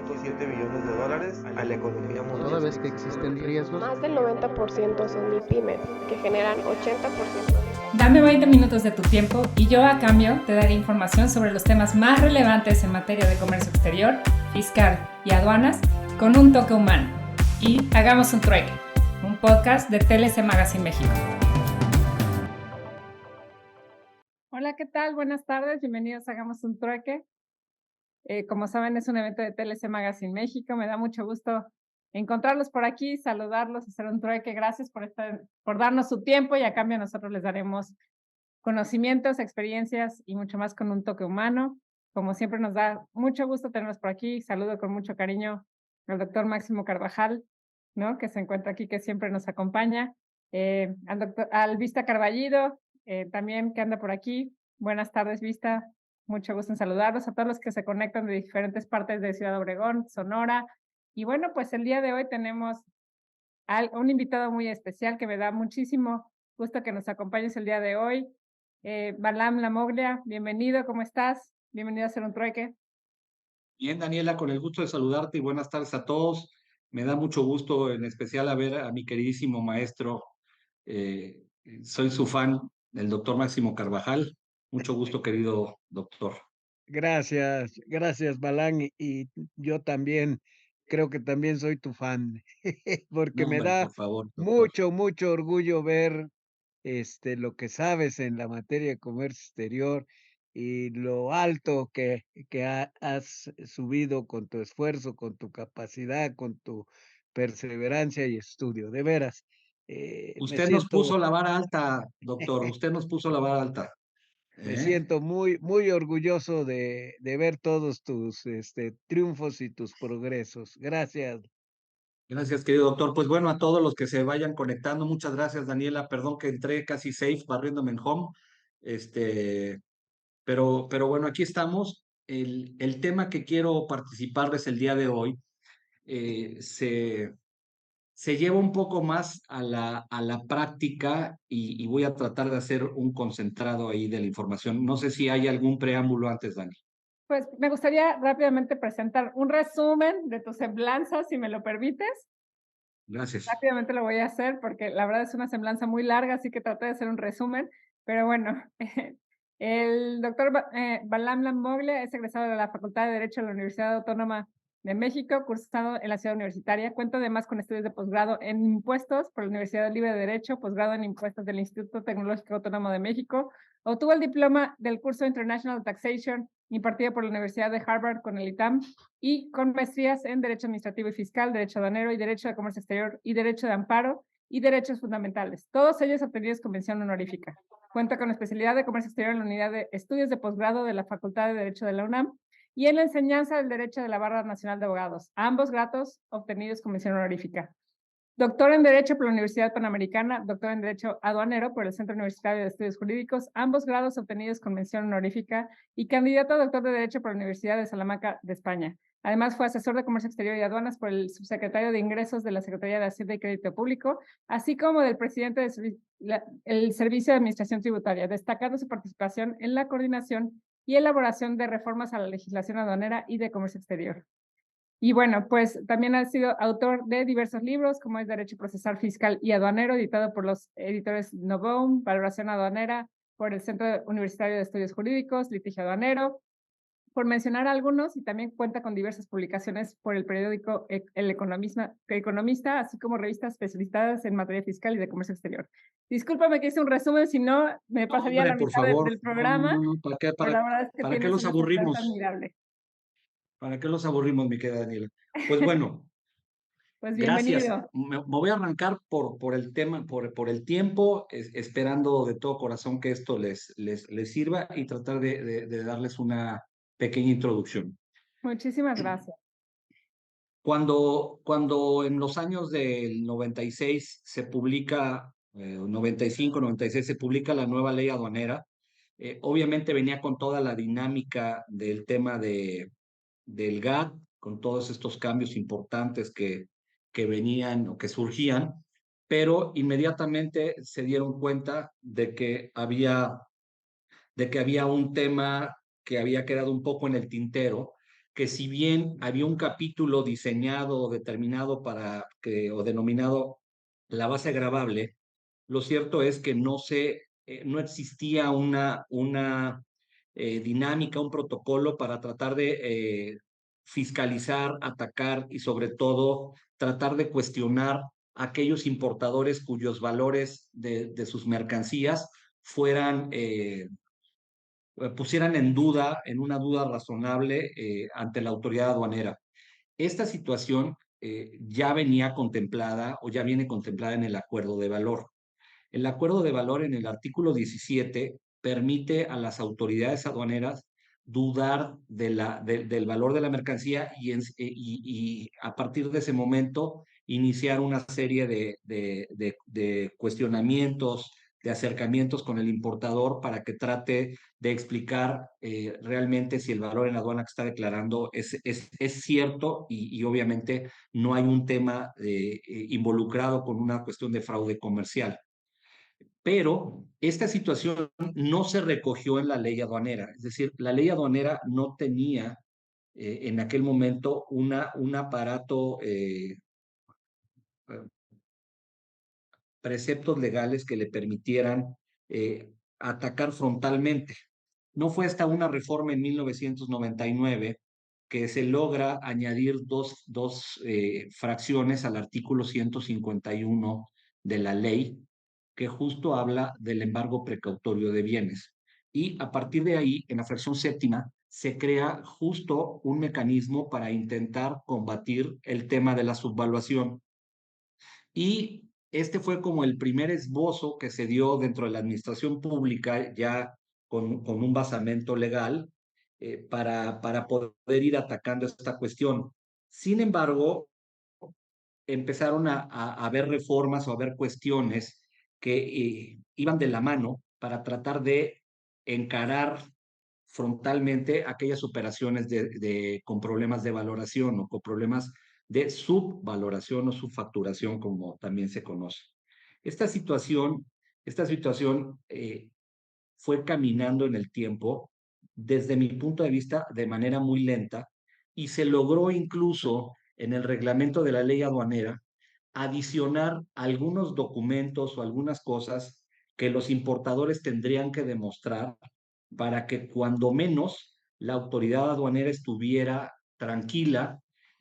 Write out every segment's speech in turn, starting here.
$1.7 billones a la economía mundial. Toda vez que existen riesgos, Más del 90% son MIPYMES, que generan 80%. Dame 20 minutos de tu tiempo y yo a cambio te daré información sobre los temas más relevantes en materia de comercio exterior, fiscal y aduanas con un toque humano. Y hagamos un trueque, un podcast de TLC Magazine México. Hola, ¿qué tal? Buenas tardes, bienvenidos a Hagamos un trueque. Como saben, es un evento de TLC Magazine México. Me da mucho gusto encontrarlos por aquí, saludarlos, hacer un trueque. Gracias por darnos su tiempo y a cambio nosotros les daremos conocimientos, experiencias y mucho más con un toque humano. Como siempre nos da mucho gusto tenerlos por aquí. Saludo con mucho cariño al doctor Máximo Carvajal, ¿no? Que se encuentra aquí, que siempre nos acompaña. Al Vista Carballido, también que anda por aquí. Buenas tardes, Vista. Mucho gusto en saludarlos, a todos los que se conectan de diferentes partes de Ciudad Obregón, Sonora. Y bueno, pues el día de hoy tenemos un invitado muy especial que me da muchísimo gusto que nos acompañes el día de hoy. Balam Lamoglia, bienvenido, ¿cómo estás? Bienvenido a hacer un trueque. Bien, Daniela, con el gusto de saludarte y buenas tardes a todos. Me da mucho gusto, en especial, a ver a mi queridísimo maestro. Soy su fan, el doctor Máximo Carvajal. Mucho gusto, querido doctor. gracias, Balán, y yo también creo que también soy tu fan, porque No, me hombre, da por favor, doctor. mucho orgullo ver lo que sabes en la materia de comercio exterior y lo alto que has subido con tu esfuerzo, con tu capacidad, con tu perseverancia y estudio. De veras, me Usted nos siento puso la vara alta, doctor. Usted nos puso la vara alta. Me ¿Eh? siento muy orgulloso de ver todos tus triunfos y tus progresos. Gracias. Gracias, querido doctor. Pues bueno, a todos los que se vayan conectando, muchas gracias, Daniela. Perdón que entré casi safe barriéndome en home. Pero bueno, aquí estamos. El tema que quiero participarles el día de hoy se lleva un poco más a la práctica y voy a tratar de hacer un concentrado ahí de la información. No sé si hay algún preámbulo antes, Dani. Pues me gustaría rápidamente presentar un resumen de tu semblanza, si me lo permites. Gracias. Rápidamente lo voy a hacer porque la verdad es una semblanza muy larga, así que traté de hacer un resumen. Pero bueno, el doctor Balam Lamoglia es egresado de la Facultad de Derecho de la Universidad Autónoma de México, cursado en la Ciudad Universitaria. Cuenta además con estudios de posgrado en impuestos por la Universidad Libre de Derecho, posgrado en impuestos del Instituto Tecnológico Autónomo de México. Obtuvo el diploma del curso International Taxation impartido por la Universidad de Harvard con el ITAM y con maestrías en Derecho Administrativo y Fiscal, Derecho Aduanero y Derecho de Comercio Exterior y Derecho de Amparo y Derechos Fundamentales, todos ellos obtenidos con mención honorífica. Cuenta con especialidad de Comercio Exterior en la Unidad de Estudios de Posgrado de la Facultad de Derecho de la UNAM y en la enseñanza del Derecho de la Barra Nacional de Abogados, ambos grados obtenidos con mención honorífica. Doctor en Derecho por la Universidad Panamericana, doctor en Derecho Aduanero por el Centro Universitario de Estudios Jurídicos, ambos grados obtenidos con mención honorífica, y candidato a doctor de Derecho por la Universidad de Salamanca de España. Además, fue asesor de Comercio Exterior y Aduanas por el subsecretario de Ingresos de la Secretaría de Hacienda y Crédito Público, así como del presidente del Servicio de Administración Tributaria, destacando su participación en la coordinación y elaboración de reformas a la legislación aduanera y de comercio exterior. Y bueno, pues también ha sido autor de diversos libros, como es Derecho Procesal Fiscal y Aduanero, editado por los editores Novum, Valoración Aduanera, por el Centro Universitario de Estudios Jurídicos, Litigio Aduanero, por mencionar algunos, y también cuenta con diversas publicaciones por el periódico El Economista, así como revistas especializadas en materia fiscal y de comercio exterior. Discúlpame que hice un resumen, si no me pasaría Hombre, la por mitad favor. del programa, No. pero la verdad es que ¿Para qué tienes los una semblanza aburrimos? admirable. ¿Para qué los aburrimos, mi querida Daniela? Pues bueno. Pues Gracias. bienvenido. Me voy a arrancar por el tema, por el tiempo, esperando de todo corazón que esto les sirva y tratar de darles una pequeña introducción. Muchísimas gracias. Cuando en los años del 96 se publica, 95, 96, se publica la nueva ley aduanera, obviamente venía con toda la dinámica del tema del GATT, con todos estos cambios importantes que venían o que surgían, pero inmediatamente se dieron cuenta de que había un tema que había quedado un poco en el tintero, que si bien había un capítulo diseñado o determinado o denominado la base gravable, lo cierto es que no existía una dinámica, un protocolo para tratar de fiscalizar, atacar y sobre todo tratar de cuestionar a aquellos importadores cuyos valores de sus mercancías pusieran en una duda razonable ante la autoridad aduanera. Esta situación ya venía contemplada o ya viene contemplada en el acuerdo de valor. El acuerdo de valor en el artículo 17 permite a las autoridades aduaneras dudar del valor de la mercancía y a partir de ese momento iniciar una serie de cuestionamientos, de acercamientos con el importador para que trate de explicar realmente si el valor en la aduana que está declarando es cierto y obviamente no hay un tema involucrado con una cuestión de fraude comercial. Pero esta situación no se recogió en la ley aduanera, es decir, la ley aduanera no tenía en aquel momento un aparato, preceptos legales que le permitieran atacar frontalmente. No fue hasta una reforma en 1999 que se logra añadir dos fracciones al artículo 151 de la ley, que justo habla del embargo precautorio de bienes. Y a partir de ahí, en la fracción séptima, se crea justo un mecanismo para intentar combatir el tema de la subvaluación. Y este fue como el primer esbozo que se dio dentro de la administración pública, ya con un basamento legal, para poder ir atacando esta cuestión. Sin embargo, empezaron a haber reformas o a haber cuestiones que iban de la mano para tratar de encarar frontalmente aquellas operaciones con problemas de valoración o con problemas de subvaloración o subfacturación, como también se conoce. Esta situación fue caminando en el tiempo, desde mi punto de vista, de manera muy lenta, y se logró incluso en el reglamento de la ley aduanera adicionar algunos documentos o algunas cosas que los importadores tendrían que demostrar para que cuando menos la autoridad aduanera estuviera tranquila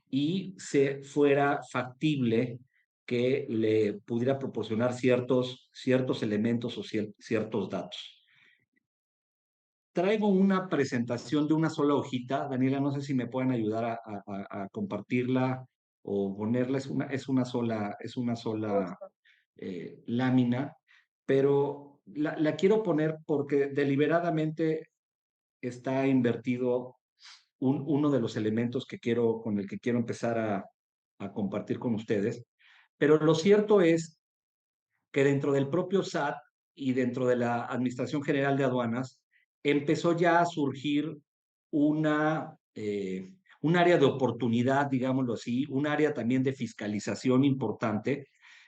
y se fuera factible que le pudiera proporcionar ciertos elementos o ciertos datos. Traigo una presentación de una sola hojita. Daniela, no sé si me pueden ayudar a compartirla o ponerla. Es una sola lámina, pero la quiero poner porque deliberadamente está invertido uno de los elementos con el que quiero empezar a compartir con ustedes. Pero lo cierto es que dentro del propio SAT y dentro de la Administración General de Aduanas empezó ya a surgir un área de oportunidad, digámoslo así, un área también de fiscalización importante,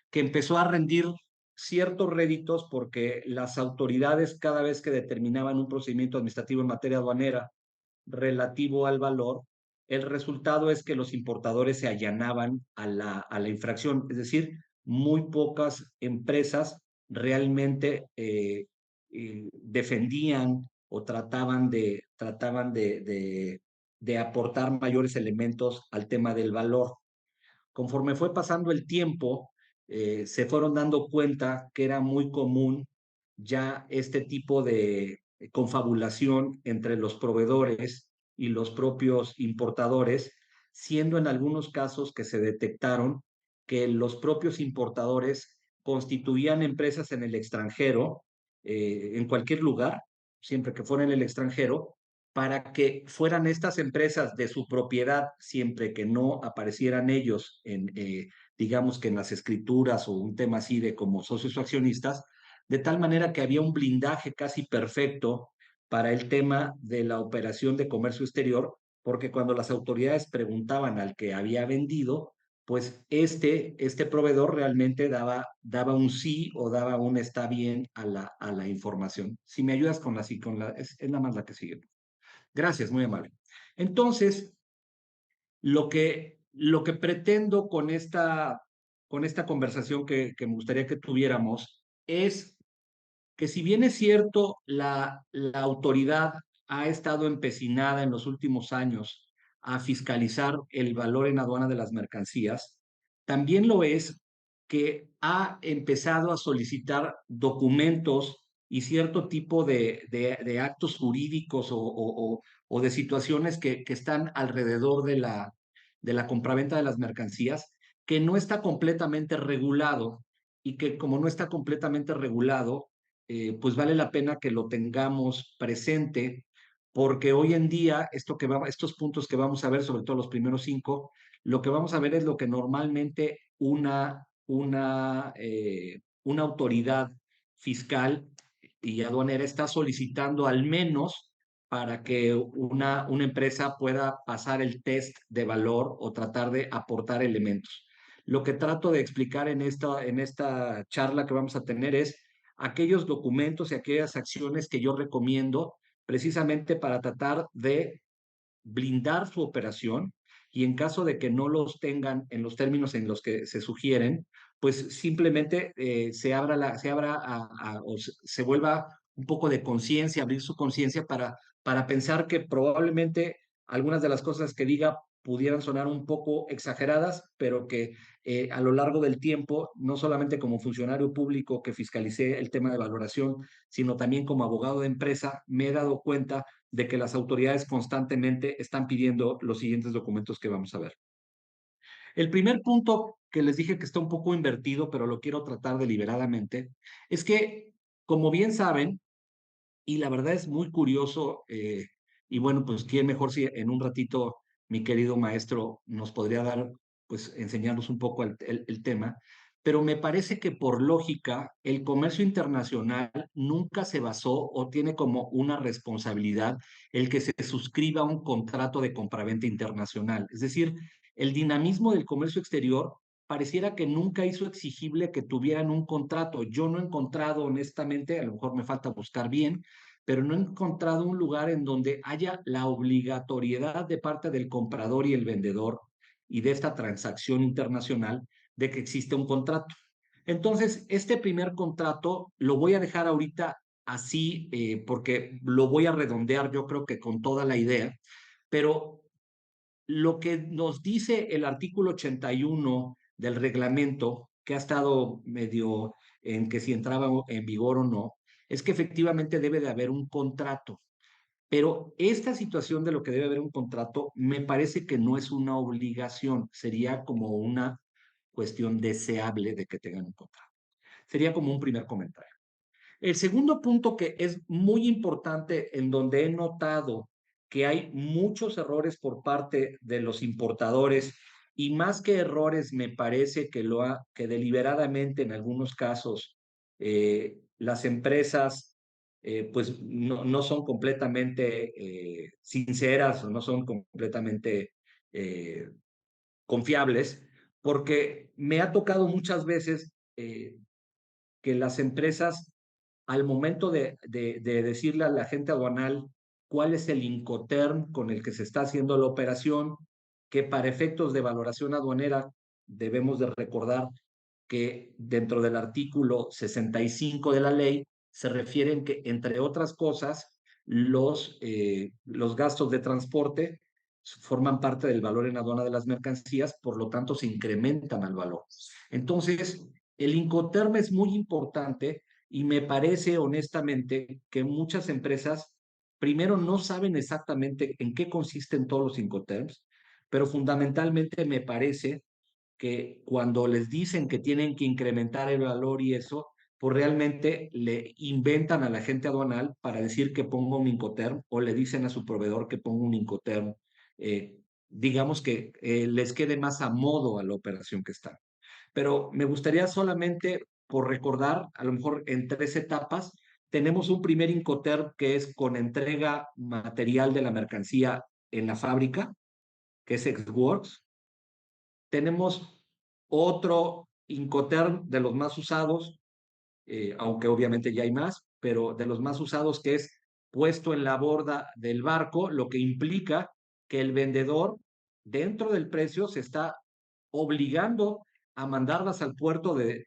que empezó a rendir ciertos réditos porque las autoridades, cada vez que determinaban un procedimiento administrativo en materia aduanera relativo al valor, el resultado es que los importadores se allanaban a la infracción, es decir, muy pocas empresas realmente defendían o trataban de aportar mayores elementos al tema del valor. Conforme fue pasando el tiempo, se fueron dando cuenta que era muy común ya este tipo de confabulación entre los proveedores y los propios importadores, siendo en algunos casos que se detectaron que los propios importadores constituían empresas en el extranjero, en cualquier lugar, siempre que fuera en el extranjero, para que fueran estas empresas de su propiedad, siempre que no aparecieran ellos digamos que en las escrituras o un tema así de como socios o accionistas, de tal manera que había un blindaje casi perfecto para el tema de la operación de comercio exterior, porque cuando las autoridades preguntaban al que había vendido, pues este proveedor realmente daba un sí o daba un está bien a la información. Si me ayudas es nada más la que sigue. Gracias, muy amable. Entonces, Lo que pretendo con esta conversación que me gustaría que tuviéramos es que, si bien es cierto, la autoridad ha estado empecinada en los últimos años a fiscalizar el valor en aduana de las mercancías, también lo es que ha empezado a solicitar documentos y cierto tipo de actos jurídicos o de situaciones que están alrededor de la compraventa de las mercancías, que no está completamente regulado, y que, como no está completamente regulado, pues vale la pena que lo tengamos presente, porque hoy en día estos puntos que vamos a ver, sobre todo los primeros 5, lo que vamos a ver es lo que normalmente una autoridad fiscal y aduanera está solicitando, al menos para que una empresa pueda pasar el test de valor o tratar de aportar elementos. Lo que trato de explicar en esta charla que vamos a tener es aquellos documentos y aquellas acciones que yo recomiendo precisamente para tratar de blindar su operación, y en caso de que no los tengan en los términos en los que se sugieren, pues simplemente se vuelva un poco de conciencia, abrir su conciencia para pensar que probablemente algunas de las cosas que diga pudieran sonar un poco exageradas, pero que a lo largo del tiempo, no solamente como funcionario público que fiscalicé el tema de valoración, sino también como abogado de empresa, me he dado cuenta de que las autoridades constantemente están pidiendo los siguientes documentos que vamos a ver. El primer punto, que les dije que está un poco invertido, pero lo quiero tratar deliberadamente, es que, como bien saben, y la verdad es muy curioso, y bueno, pues quién mejor si en un ratito mi querido maestro nos podría dar, pues enseñarnos un poco el tema, pero me parece que, por lógica, el comercio internacional nunca se basó o tiene como una responsabilidad el que se suscriba un contrato de compraventa internacional. Es decir, el dinamismo del comercio exterior pareciera que nunca hizo exigible que tuvieran un contrato. Yo no he encontrado, honestamente, a lo mejor me falta buscar bien, pero no he encontrado un lugar en donde haya la obligatoriedad de parte del comprador y el vendedor y de esta transacción internacional de que existe un contrato. Entonces, este primer contrato lo voy a dejar ahorita así, porque lo voy a redondear, yo creo que con toda la idea, pero lo que nos dice el artículo 81 del reglamento, que ha estado medio en que si entraba en vigor o no, es que efectivamente debe de haber un contrato. Pero esta situación de lo que debe haber un contrato me parece que no es una obligación, sería como una cuestión deseable de que tengan un contrato. Sería como un primer comentario. El segundo punto, que es muy importante, en donde he notado que hay muchos errores por parte de los importadores, y más que errores, me parece que deliberadamente en algunos casos las empresas pues no son completamente sinceras, o no son completamente eh, confiables, porque me ha tocado muchas veces que las empresas, al momento de decirle a la agente aduanal cuál es el Incoterm con el que se está haciendo la operación, que para efectos de valoración aduanera debemos de recordar que dentro del artículo 65 de la ley se refieren que, entre otras cosas, los gastos de transporte forman parte del valor en aduana de las mercancías, por lo tanto se incrementan al valor. Entonces, el Incoterm es muy importante, y me parece honestamente que muchas empresas primero no saben exactamente en qué consisten todos los Incoterms, pero fundamentalmente me parece que cuando les dicen que tienen que incrementar el valor y eso, pues realmente le inventan a la gente aduanal para decir que ponga un Incoterm, o le dicen a su proveedor que ponga un Incoterm, digamos que les quede más a modo a la operación que está. Pero me gustaría solamente, por recordar, a lo mejor en 3 etapas, tenemos un primer Incoterm que es con entrega material de la mercancía en la fábrica, que es Ex-Works. Tenemos otro Incoterm de los más usados, aunque obviamente ya hay más, pero de los más usados, que es puesto en la borda del barco, lo que implica que el vendedor dentro del precio se está obligando a mandarlas al puerto de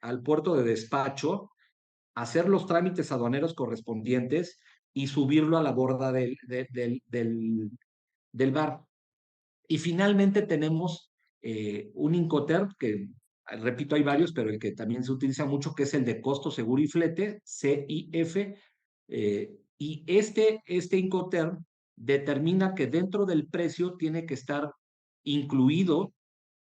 despacho, hacer los trámites aduaneros correspondientes y subirlo a la borda del bar. Y finalmente tenemos un Incoterm que, repito, hay varios, pero el que también se utiliza mucho, que es el de costo, seguro y flete, CIF. Y este Incoterm determina que dentro del precio tiene que estar incluido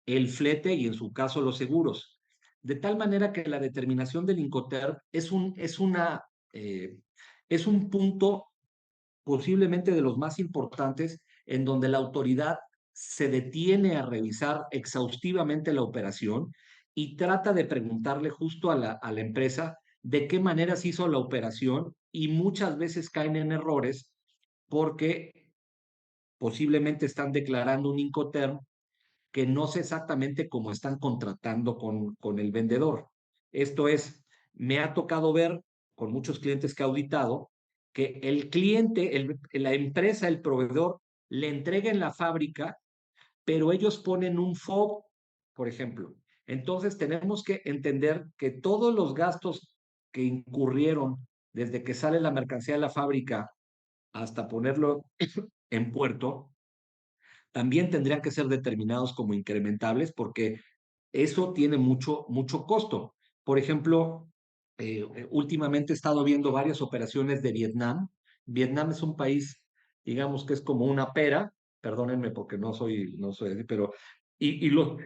el flete y en su caso los seguros. De tal manera que la determinación del Incoterm es un punto posiblemente de los más importantes en donde la autoridad se detiene a revisar exhaustivamente la operación y trata de preguntarle justo a la empresa de qué manera se hizo la operación, y muchas veces caen en errores porque posiblemente están declarando un Incoterm que no sé exactamente cómo están contratando con el vendedor. Esto es, me ha tocado ver con muchos clientes que he auditado que el cliente, la empresa, el proveedor, le entrega en la fábrica, pero ellos ponen un FOB, por ejemplo. Entonces tenemos que entender que todos los gastos que incurrieron desde que sale la mercancía de la fábrica hasta ponerlo en puerto, también tendrían que ser determinados como incrementables, eso tiene mucho costo. Por ejemplo, últimamente he estado viendo varias operaciones de Vietnam. Vietnam es un país, digamos que es como una pera, perdónenme porque no soy así, pero y, y los,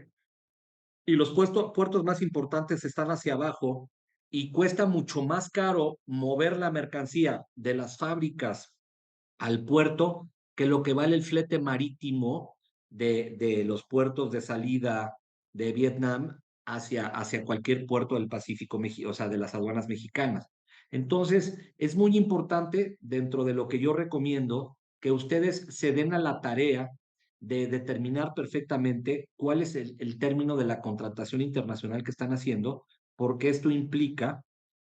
y los puertos más importantes están hacia abajo y cuesta mucho más caro mover la mercancía de las fábricas al puerto que lo que vale el flete marítimo de los puertos de salida de Vietnam hacia cualquier puerto del Pacífico, o sea, de las aduanas mexicanas. Entonces, es muy importante dentro de lo que yo recomiendo que ustedes se den a la tarea de determinar perfectamente cuál es el término de la contratación internacional que están haciendo, porque esto implica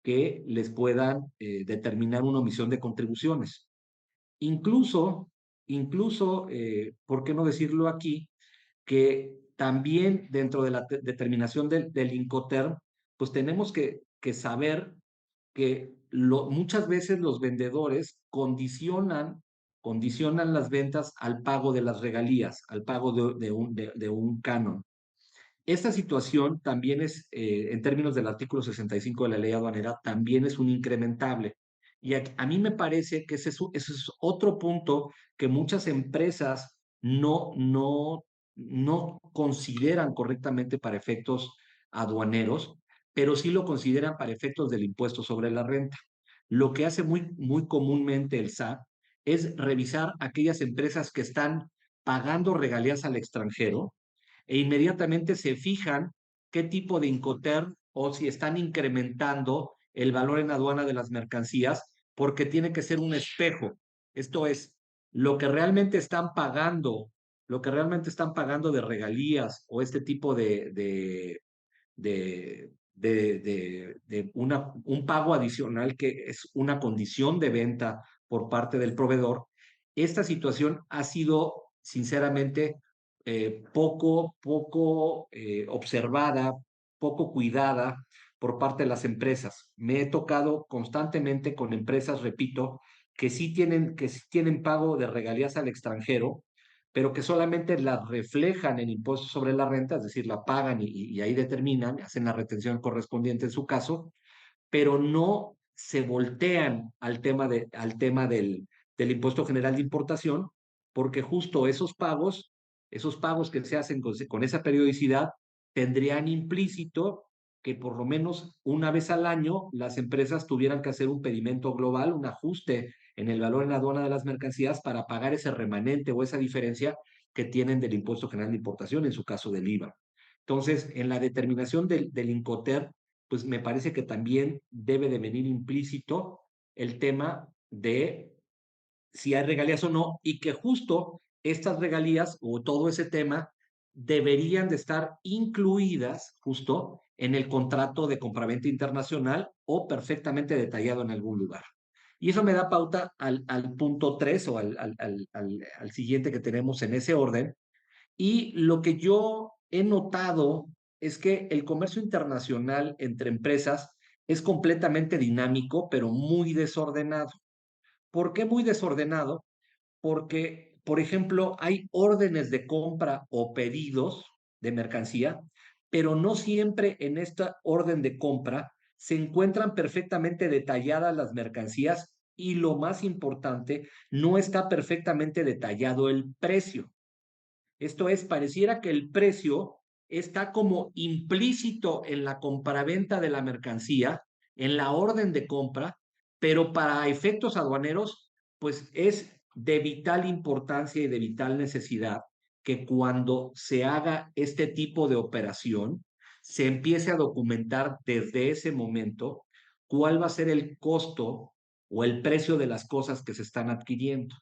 que les puedan determinar una omisión de contribuciones. Incluso, ¿por qué no decirlo aquí? Que también dentro de la determinación del Incoterm, pues tenemos que saber que muchas veces los vendedores condicionan las ventas al pago de las regalías, al pago de un canon. Esta situación también es, en términos del artículo 65 de la ley aduanera, también es un incrementable. Y a mí me parece que ese es otro punto que muchas empresas no consideran correctamente para efectos aduaneros, pero sí lo consideran para efectos del impuesto sobre la renta. Lo que hace muy comúnmente el SAT es revisar aquellas empresas que están pagando regalías al extranjero e inmediatamente se fijan qué tipo de Incoterm o si están incrementando el valor en aduana de las mercancías, porque tiene que ser un espejo. Esto es, lo que realmente están pagando, lo que realmente están pagando de regalías o este tipo de un pago adicional que es una condición de venta por parte del proveedor. Esta situación ha sido, sinceramente, poco observada, poco cuidada por parte de las empresas. Me he tocado constantemente con empresas, repito, que sí tienen pago de regalías al extranjero, pero que solamente la reflejan en impuestos sobre la renta, es decir, la pagan y ahí determinan, hacen la retención correspondiente en su caso, pero no se voltean al tema del impuesto general de importación, porque justo esos pagos que se hacen con esa periodicidad, tendrían implícito que por lo menos una vez al año las empresas tuvieran que hacer un pedimento global, un ajuste en el valor en la aduana de las mercancías para pagar ese remanente o esa diferencia que tienen del impuesto general de importación, en su caso del IVA. Entonces, en la determinación del Incoterm, pues me parece que también debe de venir implícito el tema de si hay regalías o no, y que justo estas regalías o todo ese tema deberían de estar incluidas justo en el contrato de compraventa internacional o perfectamente detallado en algún lugar. Y eso me da pauta al punto 3 o al siguiente que tenemos en ese orden, Y lo que yo he notado es que el comercio internacional entre empresas es completamente dinámico, pero muy desordenado. ¿Por qué muy desordenado? Porque, por ejemplo, hay órdenes de compra o pedidos de mercancía, pero no siempre en esta orden de compra se encuentran perfectamente detalladas las mercancías y lo más importante, no está perfectamente detallado el precio. Esto es, pareciera que el precio está como implícito en la compraventa de la mercancía, en la orden de compra, pero para efectos aduaneros, pues es de vital importancia y de vital necesidad que cuando se haga este tipo de operación, se empiece a documentar desde ese momento cuál va a ser el costo o el precio de las cosas que se están adquiriendo.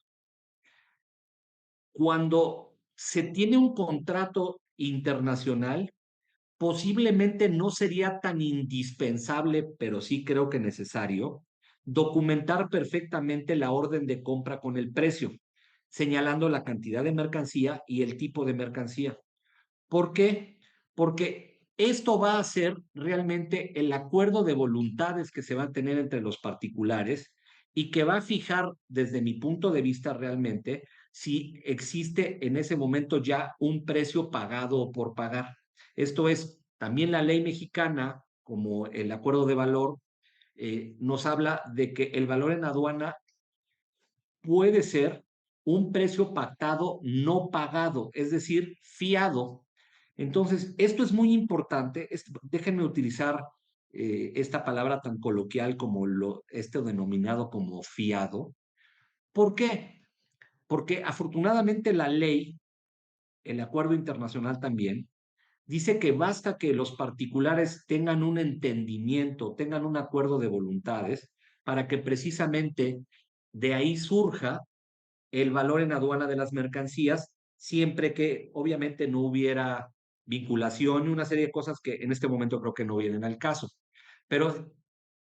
Cuando se tiene un contrato internacional, posiblemente no sería tan indispensable, pero sí creo que necesario, documentar perfectamente la orden de compra con el precio, señalando la cantidad de mercancía y el tipo de mercancía. ¿Por qué? Porque esto va a ser realmente el acuerdo de voluntades que se va a tener entre los particulares y que va a fijar, desde mi punto de vista realmente, si existe en ese momento ya un precio pagado o por pagar. Esto es, también la ley mexicana, como el acuerdo de valor, nos habla de que el valor en aduana puede ser un precio pactado no pagado, es decir, fiado. Entonces, esto es muy importante. Déjenme utilizar esta palabra tan coloquial como este denominado como fiado. ¿Por qué? Porque afortunadamente la ley, el acuerdo internacional también, dice que basta que los particulares tengan un entendimiento, tengan un acuerdo de voluntades, para que precisamente de ahí surja el valor en aduana de las mercancías, siempre que obviamente no hubiera vinculación y una serie de cosas que en este momento creo que no vienen al caso. Pero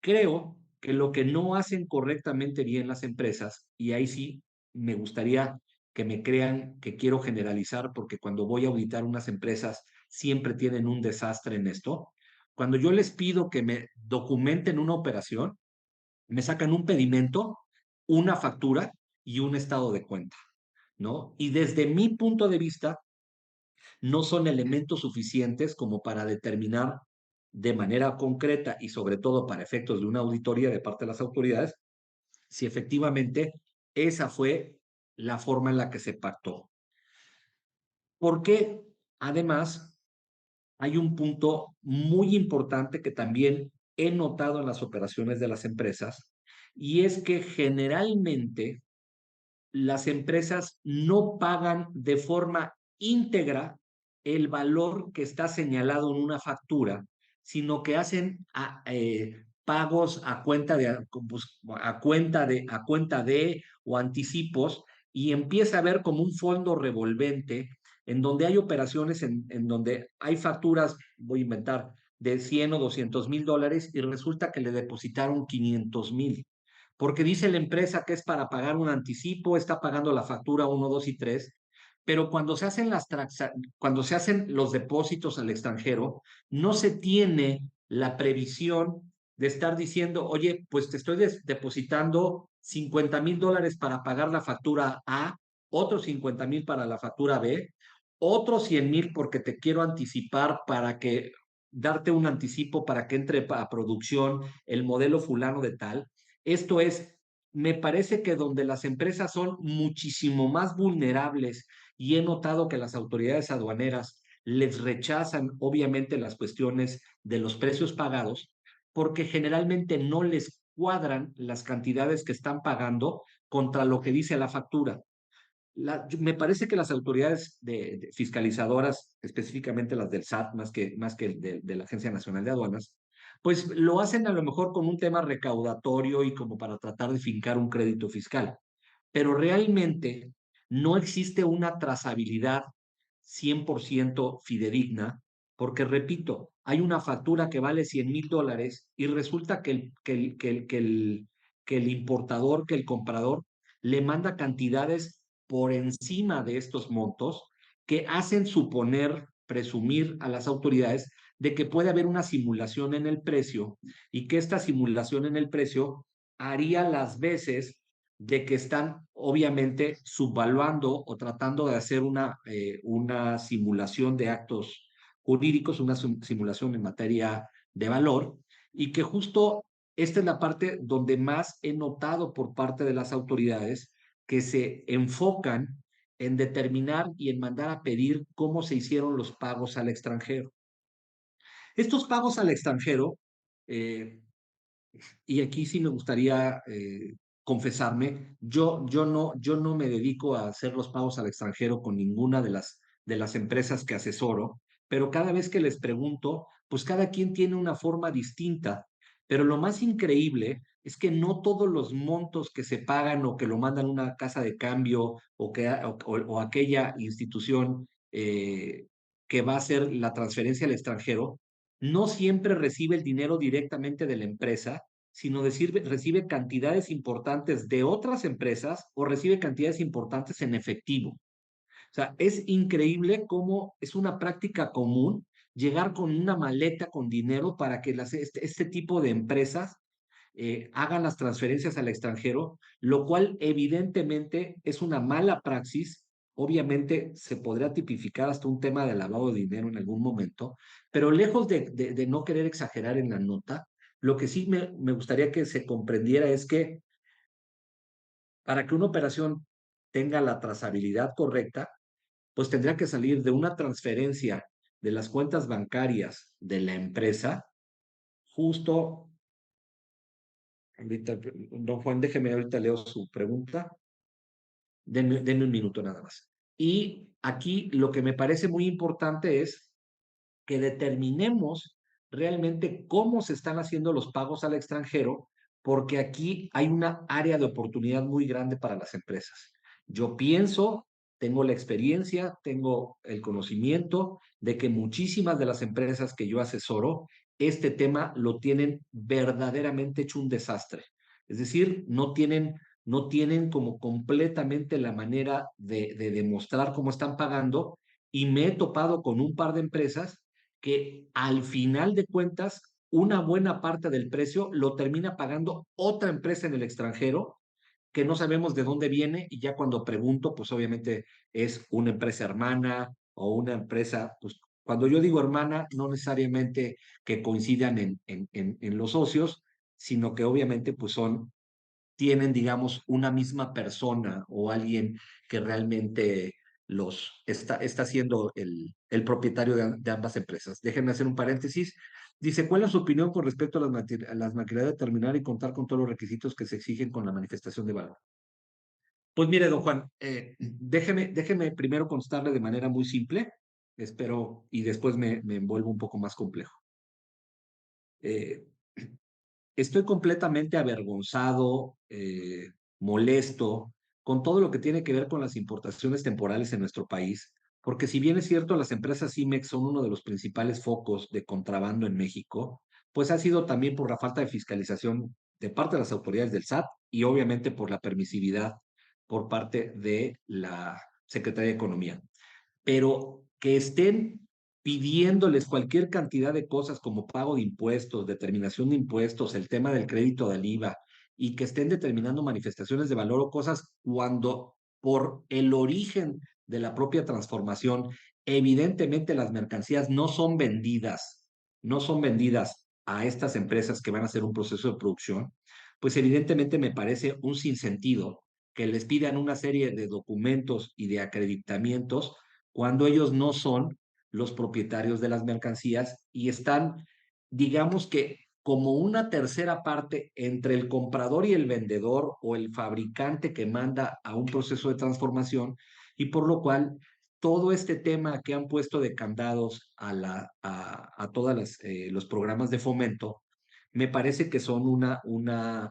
creo que lo que no hacen correctamente bien las empresas, y ahí sí me gustaría que me crean que quiero generalizar, porque cuando voy a auditar unas empresas siempre tienen un desastre en esto. Cuando yo les pido que me documenten una operación, me sacan un pedimento, una factura y un estado de cuenta, ¿no? Y desde mi punto de vista, no son elementos suficientes como para determinar de manera concreta y sobre todo para efectos de una auditoría de parte de las autoridades, si efectivamente esa fue la forma en la que se pactó. Porque además hay un punto muy importante que también he notado en las operaciones de las empresas, y es que generalmente las empresas no pagan de forma íntegra el valor que está señalado en una factura, sino que hacen pagos a cuenta de o anticipos, y empieza a haber como un fondo revolvente en donde hay operaciones en donde hay facturas, voy a inventar, de 100 o 200 mil dólares y resulta que le depositaron 500 mil porque dice la empresa que es para pagar un anticipo, está pagando la factura 1, 2 y 3, pero cuando se hacen los depósitos al extranjero, no se tiene la previsión de estar diciendo, oye, pues te estoy depositando 50 mil dólares para pagar la factura A, otros 50 mil para la factura B, otros 100 mil porque te quiero anticipar para que darte un anticipo para que entre a producción el modelo fulano de tal. Esto es, me parece que donde las empresas son muchísimo más vulnerables y he notado que las autoridades aduaneras les rechazan obviamente las cuestiones de los precios pagados porque generalmente no les cuadran las cantidades que están pagando contra lo que dice la factura. Me parece que las autoridades fiscalizadoras, específicamente las del SAT, más que de la Agencia Nacional de Aduanas, pues lo hacen a lo mejor con un tema recaudatorio y como para tratar de fincar un crédito fiscal. Pero realmente no existe una trazabilidad 100% fidedigna, porque repito, hay una factura que vale 100 mil dólares y resulta que el importador, que el comprador, le manda cantidades por encima de estos montos que hacen suponer, presumir a las autoridades de que puede haber una simulación en el precio y que esta simulación en el precio haría las veces de que están obviamente subvaluando o tratando de hacer una simulación de actos jurídicos, una simulación en materia de valor, y que justo esta es la parte donde más he notado por parte de las autoridades que se enfocan en determinar y en mandar a pedir cómo se hicieron los pagos al extranjero. Estos pagos al extranjero, eh, y aquí sí me gustaría confesarme, yo no me dedico a hacer los pagos al extranjero con ninguna de las empresas que asesoro, pero cada vez que les pregunto, pues cada quien tiene una forma distinta. Pero lo más increíble es que no todos los montos que se pagan o que lo mandan una casa de cambio o aquella institución que va a hacer la transferencia al extranjero, no siempre recibe el dinero directamente de la empresa, sino recibe cantidades importantes de otras empresas o recibe cantidades importantes en efectivo. O sea, es increíble cómo es una práctica común llegar con una maleta con dinero para que este tipo de empresas hagan las transferencias al extranjero, lo cual evidentemente es una mala praxis. Obviamente se podría tipificar hasta un tema de lavado de dinero en algún momento, pero lejos de no querer exagerar en la nota, lo que sí me gustaría que se comprendiera es que para que una operación tenga la trazabilidad correcta, pues tendría que salir de una transferencia de las cuentas bancarias de la empresa, justo, ahorita, don Juan, déjeme, ahorita leo su pregunta, denme un minuto nada más. Y aquí lo que me parece muy importante es que determinemos realmente cómo se están haciendo los pagos al extranjero, porque aquí hay una área de oportunidad muy grande para las empresas. Yo pienso, tengo la experiencia, tengo el conocimiento de que muchísimas de las empresas que yo asesoro, este tema lo tienen verdaderamente hecho un desastre. Es decir, no tienen como completamente la manera de demostrar cómo están pagando, y me he topado con un par de empresas que al final de cuentas una buena parte del precio lo termina pagando otra empresa en el extranjero que no sabemos de dónde viene, y ya cuando pregunto, pues obviamente es una empresa hermana o una empresa, pues cuando yo digo hermana, no necesariamente que coincidan en los socios, sino que obviamente pues tienen, digamos, una misma persona o alguien que realmente está siendo el propietario de ambas empresas. Déjenme hacer un paréntesis. Dice, ¿cuál es su opinión con respecto a las maquinarias de terminar y contar con todos los requisitos que se exigen con la manifestación de valor? Pues mire, don Juan, déjeme primero contestarle de manera muy simple, espero, y después me envuelvo un poco más complejo. Eh, Estoy completamente avergonzado, molesto con todo lo que tiene que ver con las importaciones temporales en nuestro país, porque si bien es cierto, las empresas IMEX son uno de los principales focos de contrabando en México, pues ha sido también por la falta de fiscalización de parte de las autoridades del SAT y obviamente por la permisividad por parte de la Secretaría de Economía. Pero que estén pidiéndoles cualquier cantidad de cosas como pago de impuestos, determinación de impuestos, el tema del crédito del IVA, y que estén determinando manifestaciones de valor o cosas cuando por el origen de la propia transformación, evidentemente las mercancías no son vendidas a estas empresas que van a hacer un proceso de producción, pues evidentemente me parece un sinsentido que les pidan una serie de documentos y de acreditamientos cuando ellos no son los propietarios de las mercancías y están, digamos que como una tercera parte entre el comprador y el vendedor o el fabricante que manda a un proceso de transformación, y por lo cual todo este tema que han puesto de candados a todos los programas de fomento, me parece que son una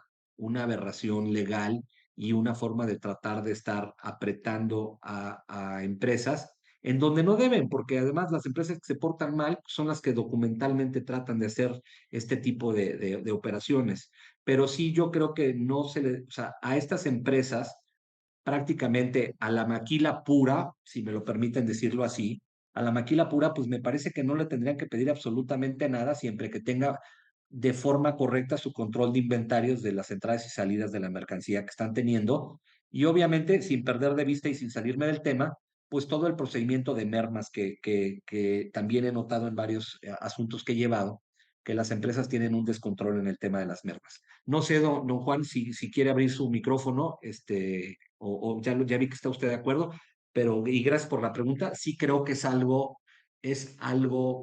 aberración legal y una forma de tratar de estar apretando a empresas en donde no deben, porque además las empresas que se portan mal son las que documentalmente tratan de hacer este tipo de operaciones. Pero sí, yo creo que no se le, o sea, a estas empresas prácticamente a la maquila pura, si me lo permiten decirlo así, a la maquila pura, pues me parece que no le tendrían que pedir absolutamente nada siempre que tenga de forma correcta su control de inventarios de las entradas y salidas de la mercancía que están teniendo. Y obviamente, sin perder de vista y sin salirme del tema, pues todo el procedimiento de mermas que también he notado en varios asuntos que he llevado, que las empresas tienen un descontrol en el tema de las mermas. No sé, don Juan, si quiere abrir su micrófono, o ya vi que está usted de acuerdo, pero, y gracias por la pregunta, sí creo que es algo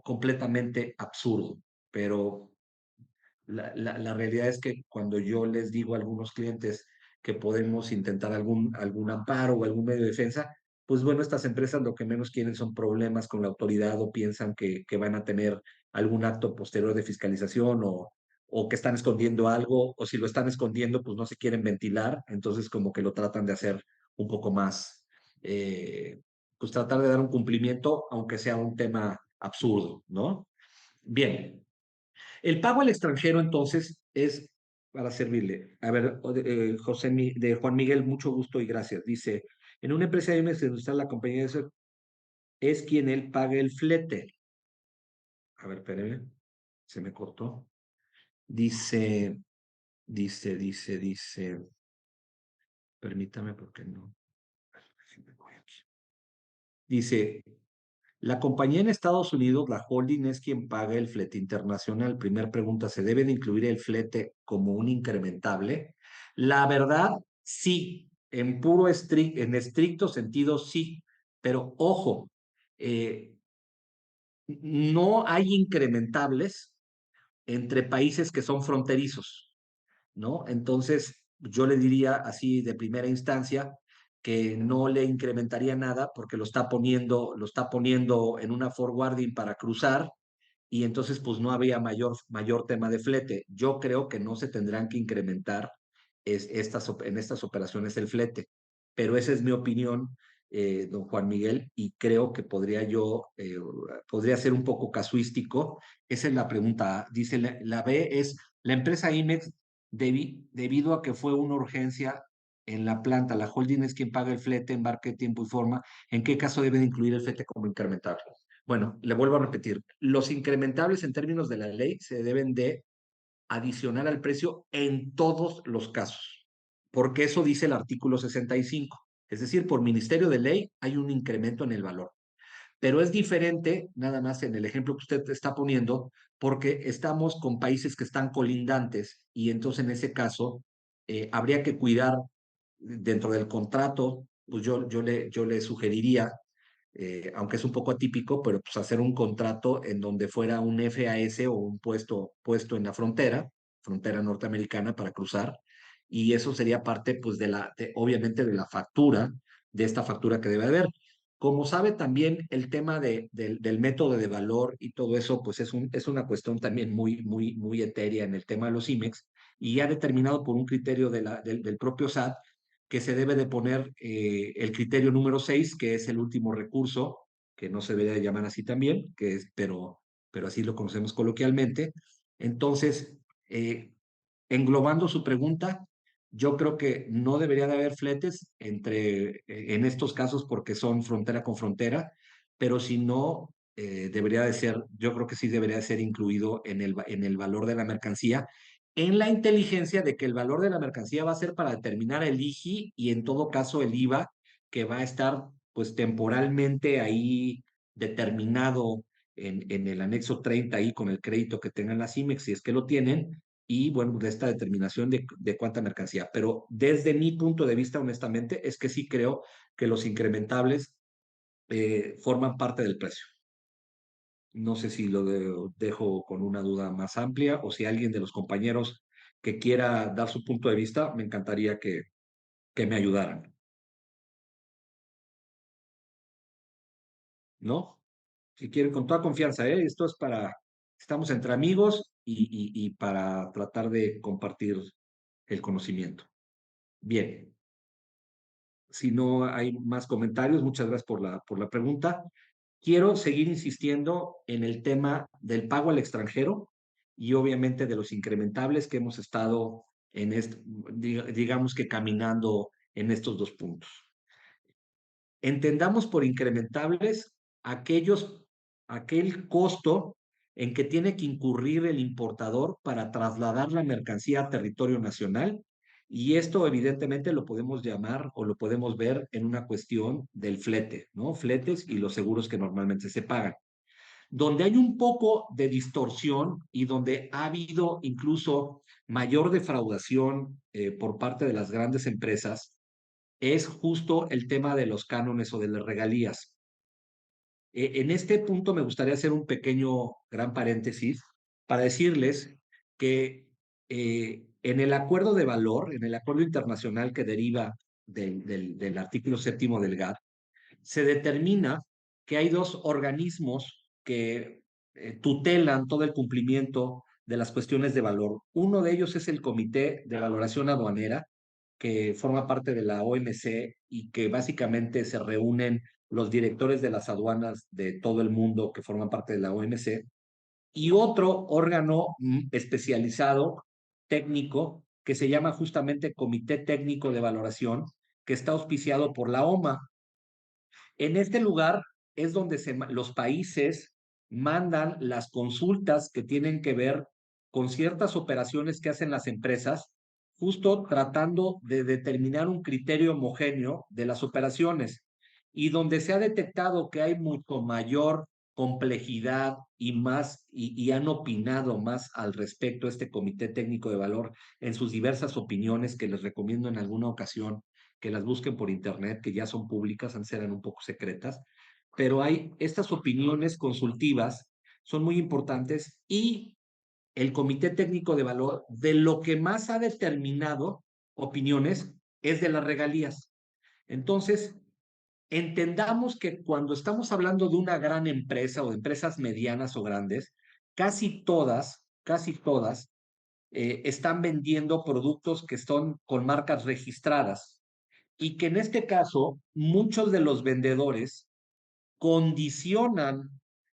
completamente absurdo, pero la realidad es que cuando yo les digo a algunos clientes que podemos intentar algún amparo o algún medio de defensa, pues bueno, estas empresas lo que menos quieren son problemas con la autoridad o piensan que van a tener algún acto posterior de fiscalización o que están escondiendo algo, o si lo están escondiendo, pues no se quieren ventilar, entonces como que lo tratan de hacer un poco más, pues tratar de dar un cumplimiento, aunque sea un tema absurdo, ¿no? Bien, el pago al extranjero, entonces, es para servirle. A ver, de Juan Miguel, mucho gusto y gracias. Dice, en una empresa de industrial, la compañía es quien él paga el flete. A ver, espérame, se me cortó. Dice, permítame porque no. Dice, la compañía en Estados Unidos, la holding, es quien paga el flete internacional. Primer pregunta, ¿se debe de incluir el flete como un incrementable? La verdad, sí. En estricto sentido, sí. Pero ojo, eh, no hay incrementables entre países que son fronterizos, ¿no? Entonces, yo le diría así de primera instancia que no le incrementaría nada porque lo está poniendo en una forwarding para cruzar y entonces pues no había mayor tema de flete. Yo creo que no se tendrán que incrementar en estas operaciones el flete, pero esa es mi opinión, don Juan Miguel, y creo que podría ser un poco casuístico. Esa es la pregunta A. Dice, la B es, la empresa IMEX, debido a que fue una urgencia en la planta, la holding es quien paga el flete, embarque, tiempo y forma, ¿en qué caso deben incluir el flete como incrementable? Bueno, le vuelvo a repetir, los incrementables en términos de la ley se deben de adicionar al precio en todos los casos, porque eso dice el artículo 65. Es decir, por ministerio de ley hay un incremento en el valor. Pero es diferente, nada más en el ejemplo que usted está poniendo, porque estamos con países que están colindantes y entonces en ese caso habría que cuidar dentro del contrato, pues yo le sugeriría aunque es un poco atípico, pero pues hacer un contrato en donde fuera un FAS o un puesto en la frontera norteamericana para cruzar, y eso sería parte, pues, obviamente, de la factura, de esta factura que debe haber. Como sabe también el tema del método de valor y todo eso, pues es una cuestión también muy etérea en el tema de los IMEX y ya determinado por un criterio del propio SAT que se debe de poner el criterio número 6, que es el último recurso, que no se debería llamar así también, pero así lo conocemos coloquialmente. Entonces, englobando su pregunta, yo creo que no debería de haber fletes en estos casos porque son frontera con frontera, pero si no, debería de ser, yo creo que sí debería de ser incluido en el valor de la mercancía, en la inteligencia de que el valor de la mercancía va a ser para determinar el IGI y en todo caso el IVA, que va a estar pues temporalmente ahí determinado en el anexo 30 ahí con el crédito que tengan las IMEX, si es que lo tienen, y bueno, de esta determinación de cuánta mercancía. Pero desde mi punto de vista, honestamente, es que sí creo que los incrementables forman parte del precio. No sé si dejo con una duda más amplia o si alguien de los compañeros que quiera dar su punto de vista, me encantaría que me ayudaran. ¿No? Si quieren, con toda confianza, ¿eh? Esto es estamos entre amigos y para tratar de compartir el conocimiento. Bien, si no hay más comentarios, muchas gracias por la pregunta. Quiero seguir insistiendo en el tema del pago al extranjero y obviamente de los incrementables que hemos estado digamos que caminando en estos dos puntos. Entendamos por incrementables aquel costo en que tiene que incurrir el importador para trasladar la mercancía a territorio nacional, y esto evidentemente lo podemos llamar o lo podemos ver en una cuestión del flete, ¿no? Fletes y los seguros que normalmente se pagan. Donde hay un poco de distorsión y donde ha habido incluso mayor defraudación por parte de las grandes empresas es justo el tema de los cánones o de las regalías. En este punto me gustaría hacer un pequeño gran paréntesis para decirles que en el acuerdo de valor, en el acuerdo internacional que deriva del artículo 7º del GATT, se determina que hay dos organismos que tutelan todo el cumplimiento de las cuestiones de valor. Uno de ellos es el Comité de Valoración Aduanera, que forma parte de la OMC y que básicamente se reúnen los directores de las aduanas de todo el mundo que forman parte de la OMC, y otro órgano especializado, técnico, que se llama justamente Comité Técnico de Valoración, que está auspiciado por la OMA. En este lugar es donde los países mandan las consultas que tienen que ver con ciertas operaciones que hacen las empresas, justo tratando de determinar un criterio homogéneo de las operaciones, y donde se ha detectado que hay mucho mayor complejidad y han opinado más al respecto este Comité Técnico de Valor en sus diversas opiniones, que les recomiendo en alguna ocasión que las busquen por internet, que ya son públicas, antes eran un poco secretas, pero hay estas opiniones consultivas, son muy importantes, y el Comité Técnico de Valor, de lo que más ha determinado opiniones, es de las regalías. Entonces, entendamos que cuando estamos hablando de una gran empresa o de empresas medianas o grandes, casi todas están vendiendo productos que están con marcas registradas, y que en este caso muchos de los vendedores condicionan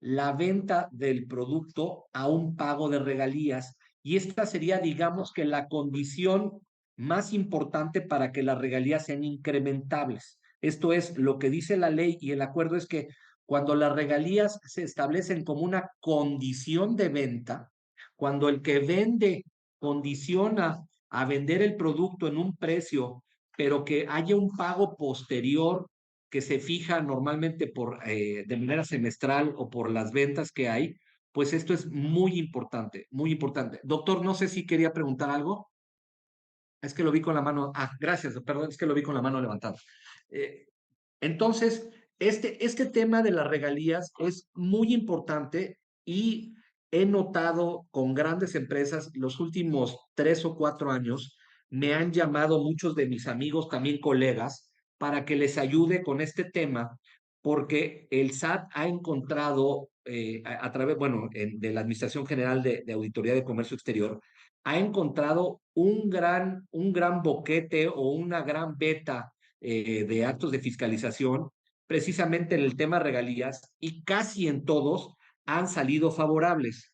la venta del producto a un pago de regalías, y esta sería, digamos, que la condición más importante para que las regalías sean incrementables. Esto es lo que dice la ley, y el acuerdo es que cuando las regalías se establecen como una condición de venta, cuando el que vende condiciona a vender el producto en un precio, pero que haya un pago posterior que se fija normalmente de manera semestral o por las ventas que hay, pues esto es muy importante, muy importante. Doctor, no sé si quería preguntar algo. Es que lo vi con la mano. Ah, gracias, perdón, es que lo vi con la mano levantada. Entonces, este tema de las regalías es muy importante, y he notado con grandes empresas los últimos 3 o 4 años, me han llamado muchos de mis amigos, también colegas, para que les ayude con este tema, porque el SAT ha encontrado, a través, bueno, de la Administración General de Auditoría de Comercio Exterior, ha encontrado un gran boquete o una gran beta de actos de fiscalización, precisamente en el tema regalías, y casi en todos han salido favorables.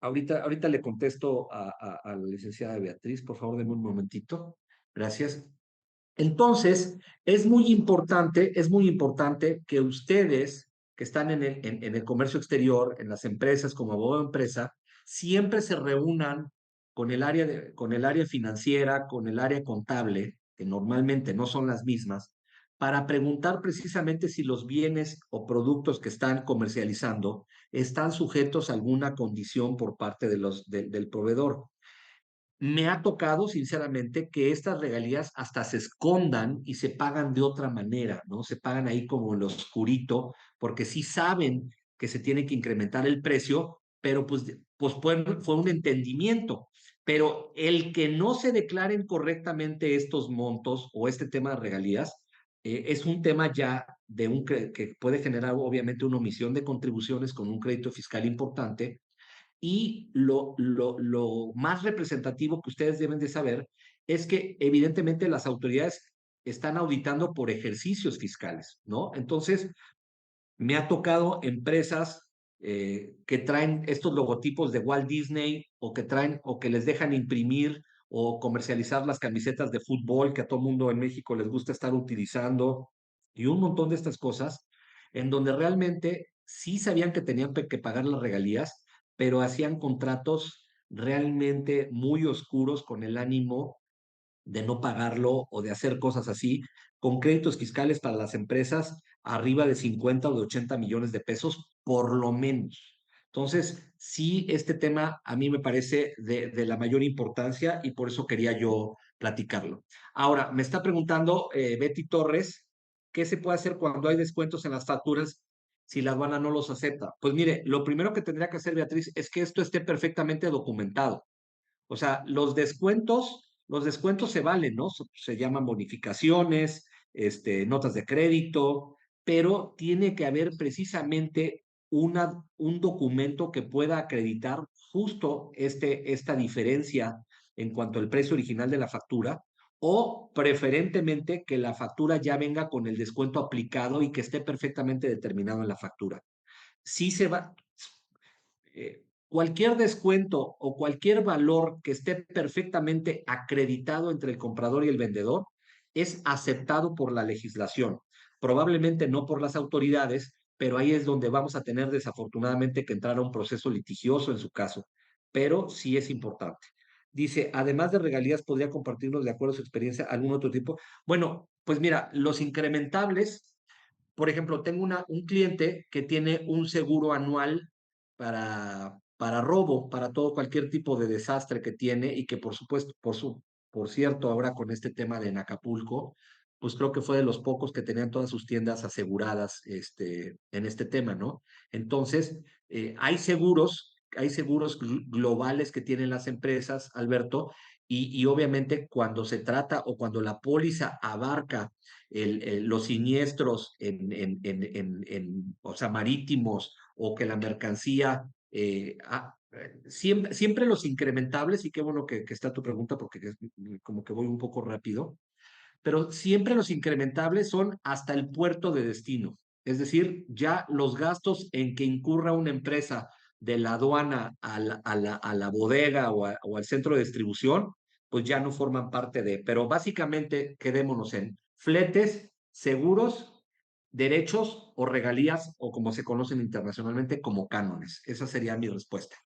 Ahorita le contesto a la licenciada Beatriz, por favor, denme un momentito. Gracias. Entonces, es muy importante que ustedes que están en el comercio exterior, en las empresas, como abogado de empresa, siempre se reúnan con el área financiera, con el área contable, que normalmente no son las mismas, para preguntar precisamente si los bienes o productos que están comercializando están sujetos a alguna condición por parte del proveedor. Me ha tocado, sinceramente, que estas regalías hasta se escondan y se pagan de otra manera, ¿no? Se pagan ahí como en lo oscurito, porque sí saben que se tiene que incrementar el precio, pero pues fue un entendimiento. Pero el que no se declaren correctamente estos montos o este tema de regalías, es un tema ya que puede generar obviamente una omisión de contribuciones con un crédito fiscal importante. Y lo más representativo que ustedes deben de saber es que evidentemente las autoridades están auditando por ejercicios fiscales, ¿no? Entonces, me ha tocado empresas que traen estos logotipos de Walt Disney, o que les dejan imprimir o comercializar las camisetas de fútbol que a todo mundo en México les gusta estar utilizando, y un montón de estas cosas, en donde realmente sí sabían que tenían que pagar las regalías, pero hacían contratos realmente muy oscuros con el ánimo de no pagarlo o de hacer cosas así, con créditos fiscales para las empresas arriba de 50 o de 80 millones de pesos, por lo menos. Entonces, sí, este tema a mí me parece de la mayor importancia y por eso quería yo platicarlo. Ahora, me está preguntando Betty Torres, ¿qué se puede hacer cuando hay descuentos en las facturas si la aduana no los acepta? Pues mire, lo primero que tendría que hacer, Beatriz, es que esto esté perfectamente documentado. O sea, los descuentos se valen, ¿no? Se llaman bonificaciones, notas de crédito, pero tiene que haber precisamente un documento que pueda acreditar justo esta diferencia en cuanto al precio original de la factura, o preferentemente que la factura ya venga con el descuento aplicado y que esté perfectamente determinado en la factura. Sí se va, cualquier descuento o cualquier valor que esté perfectamente acreditado entre el comprador y el vendedor es aceptado por la legislación. Probablemente no por las autoridades, pero ahí es donde vamos a tener desafortunadamente que entrar a un proceso litigioso en su caso, pero sí es importante. Dice, además de regalías, ¿podría compartirnos de acuerdo a su experiencia algún otro tipo? Bueno, pues mira, los incrementables, por ejemplo, tengo un cliente que tiene un seguro anual para robo, para todo cualquier tipo de desastre que tiene y que por supuesto, por cierto, ahora con este tema de Acapulco, pues creo que fue de los pocos que tenían todas sus tiendas aseguradas en este tema, ¿no? Entonces, hay seguros globales que tienen las empresas, Alberto, y obviamente cuando se trata o cuando la póliza abarca los siniestros o sea, marítimos, o que la mercancía, siempre los incrementables, y qué bueno que está tu pregunta porque como que voy un poco rápido, pero siempre los incrementables son hasta el puerto de destino. Es decir, ya los gastos en que incurra una empresa de la aduana a la bodega o al centro de distribución, pues ya no forman parte de. Pero básicamente quedémonos en fletes, seguros, derechos o regalías, o como se conocen internacionalmente como cánones. Esa sería mi respuesta.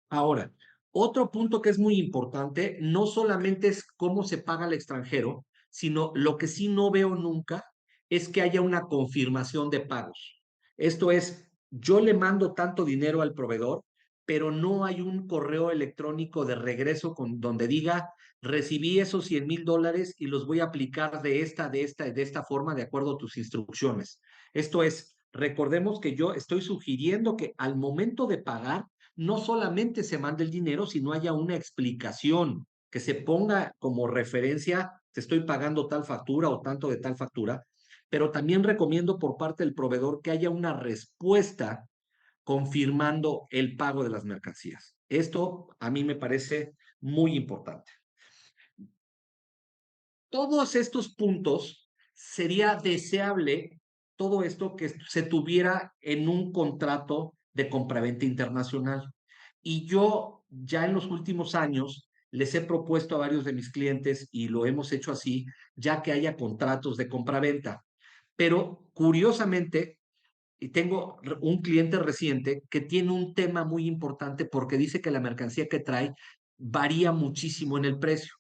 Ahora, otro punto que es muy importante, no solamente es cómo se paga al extranjero, sino lo que sí no veo nunca es que haya una confirmación de pagos. Esto es, yo le mando tanto dinero al proveedor, pero no hay un correo electrónico de regreso donde diga, recibí esos $100,000 y los voy a aplicar de esta forma, de acuerdo a tus instrucciones. Esto es, recordemos que yo estoy sugiriendo que al momento de pagar, no solamente se mande el dinero, sino haya una explicación, que se ponga como referencia, te estoy pagando tal factura o tanto de tal factura, pero también recomiendo por parte del proveedor que haya una respuesta confirmando el pago de las mercancías. Esto a mí me parece muy importante. Todos estos puntos sería deseable, todo esto que se tuviera en un contrato de compraventa internacional. Y yo ya en los últimos años les he propuesto a varios de mis clientes, y lo hemos hecho así, ya que haya contratos de compraventa. Pero curiosamente, y tengo un cliente reciente que tiene un tema muy importante porque dice que la mercancía que trae varía muchísimo en el precio.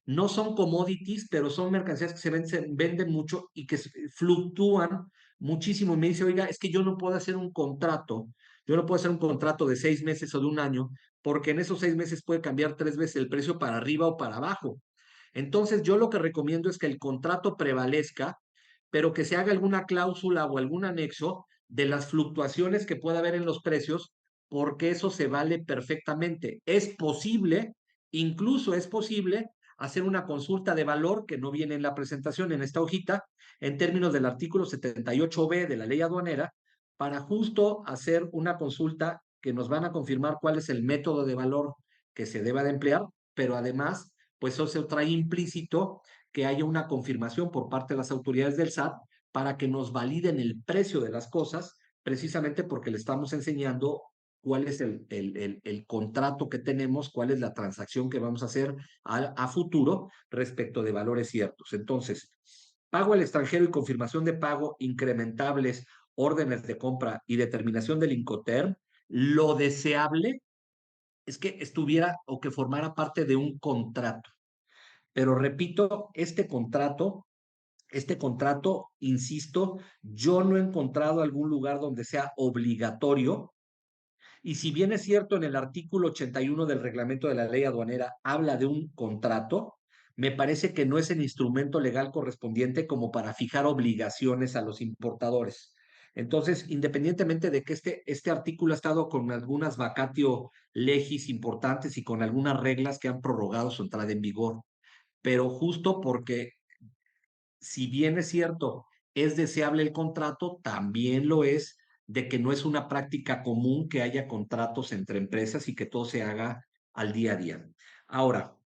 No son commodities, pero son mercancías que se venden mucho y que fluctúan muchísimo. Y me dice, oiga, es que yo no puedo hacer un contrato, yo no puedo hacer un contrato de 6 meses o de un año, porque en esos 6 meses puede cambiar 3 veces el precio para arriba o para abajo. Entonces, yo lo que recomiendo es que el contrato prevalezca, pero que se haga alguna cláusula o algún anexo de las fluctuaciones que pueda haber en los precios, porque eso se vale perfectamente. Es posible, incluso es posible, hacer una consulta de valor que no viene en la presentación, en esta hojita, en términos del artículo 78B de la ley aduanera, para justo hacer una consulta que nos van a confirmar cuál es el método de valor que se deba de emplear, pero además, pues eso trae implícito que haya una confirmación por parte de las autoridades del SAT para que nos validen el precio de las cosas, precisamente porque le estamos enseñando cuál es el contrato que tenemos, cuál es la transacción que vamos a hacer a futuro respecto de valores ciertos. Entonces, pago al extranjero y confirmación de pago incrementables, órdenes de compra y determinación del Incoterm, lo deseable es que estuviera o que formara parte de un contrato. Pero repito, este contrato, insisto, yo no he encontrado algún lugar donde sea obligatorio. Y si bien es cierto, en el artículo 81 del reglamento de la ley aduanera habla de un contrato, me parece que no es el instrumento legal correspondiente como para fijar obligaciones a los importadores. Entonces, independientemente de que este artículo ha estado con algunas vacatio legis importantes y con algunas reglas que han prorrogado su entrada en vigor, pero justo porque, si bien es cierto, es deseable el contrato, también lo es de que no es una práctica común que haya contratos entre empresas y que todo se haga al día a día. Ahora,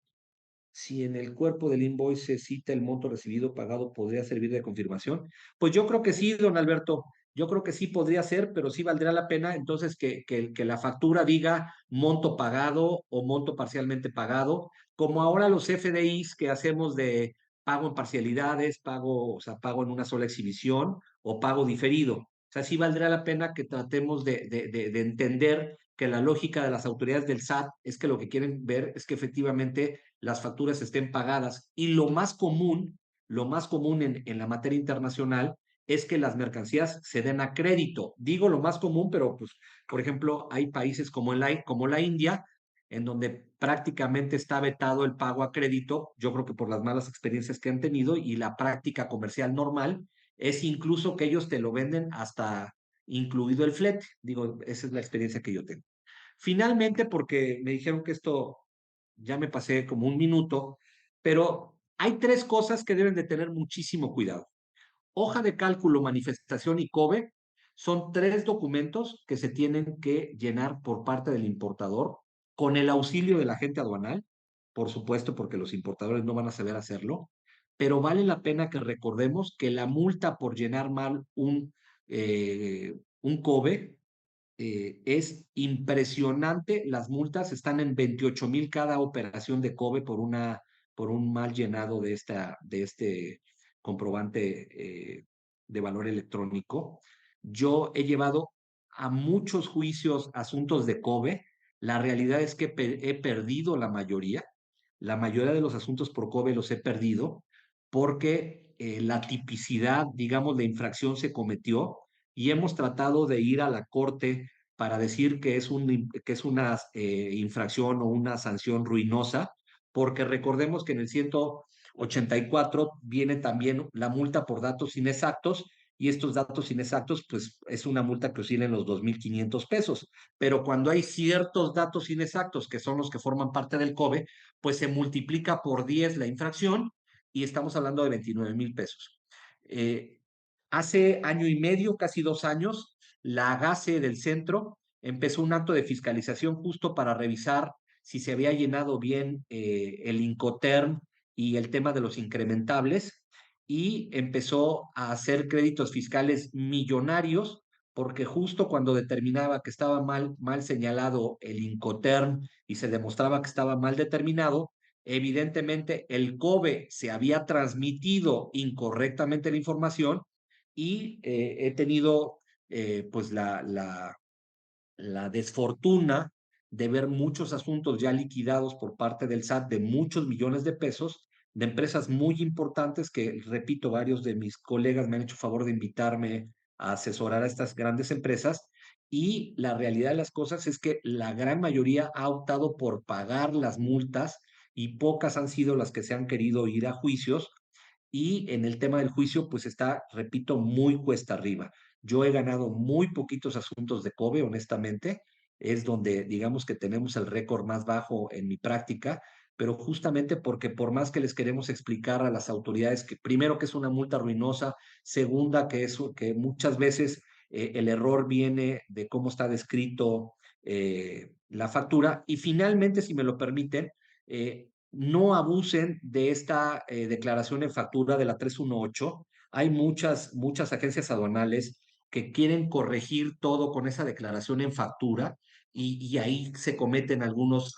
si en el cuerpo del invoice se cita el monto recibido pagado, ¿podría servir de confirmación? Pues yo creo que sí, don Alberto. Yo creo que sí podría ser, pero sí valdría la pena entonces que la factura diga monto pagado o monto parcialmente pagado, como ahora los FDIs que hacemos de pago en parcialidades, pago, o sea, pago en una sola exhibición o pago diferido. O sea, sí valdría la pena que tratemos de entender que la lógica de las autoridades del SAT es que lo que quieren ver es que efectivamente las facturas estén pagadas. Y lo más común en la materia internacional es que las mercancías se den a crédito. Digo lo más común, pero pues, por ejemplo, hay países como la India, en donde prácticamente está vetado el pago a crédito, yo creo que por las malas experiencias que han tenido, y la práctica comercial normal es incluso que ellos te lo venden hasta incluido el flete. Digo, esa es la experiencia que yo tengo. Finalmente, porque me dijeron que esto ya me pasé como un minuto, pero hay tres cosas que deben de tener muchísimo cuidado. Hoja de cálculo, manifestación y COBE son tres documentos que se tienen que llenar por parte del importador con el auxilio del agente aduanal, por supuesto, porque los importadores no van a saber hacerlo, pero vale la pena que recordemos que la multa por llenar mal un COBE es impresionante. Las multas están en 28,000 cada operación de COBE por un mal llenado de este comprobante de valor electrónico. Yo he llevado a muchos juicios asuntos de COBE. La realidad es que he perdido la mayoría. La mayoría de los asuntos por COBE los he perdido porque la tipicidad, digamos, de infracción se cometió y hemos tratado de ir a la corte para decir que es una infracción o una sanción ruinosa, porque recordemos que en el 184 viene también la multa por datos inexactos, y estos datos inexactos, pues es una multa que oscila en los 2,500 pesos. Pero cuando hay ciertos datos inexactos, que son los que forman parte del COBE, pues se multiplica por 10 la infracción y estamos hablando de 29,000 pesos. Hace año y medio, casi 2 años, la AGACE del centro empezó un acto de fiscalización justo para revisar si se había llenado bien el Incoterm y el tema de los incrementables, y empezó a hacer créditos fiscales millonarios porque justo cuando determinaba que estaba mal señalado el Incoterm y se demostraba que estaba mal determinado, evidentemente el COBE se había transmitido incorrectamente la información, y he tenido pues la desfortuna de ver muchos asuntos ya liquidados por parte del SAT de muchos millones de pesos, de empresas muy importantes que, repito, varios de mis colegas me han hecho favor de invitarme a asesorar a estas grandes empresas, y la realidad de las cosas es que la gran mayoría ha optado por pagar las multas y pocas han sido las que se han querido ir a juicios, y en el tema del juicio pues está, repito, muy cuesta arriba. Yo he ganado muy poquitos asuntos de COBE, honestamente. Es donde digamos que tenemos el récord más bajo en mi práctica, pero justamente porque por más que les queremos explicar a las autoridades que primero que es una multa ruinosa, segunda que muchas veces el error viene de cómo está descrito la factura, y finalmente, si me lo permiten, no abusen de esta declaración en factura de la 318. Hay muchas agencias aduanales que quieren corregir todo con esa declaración en factura y ahí se cometen algunos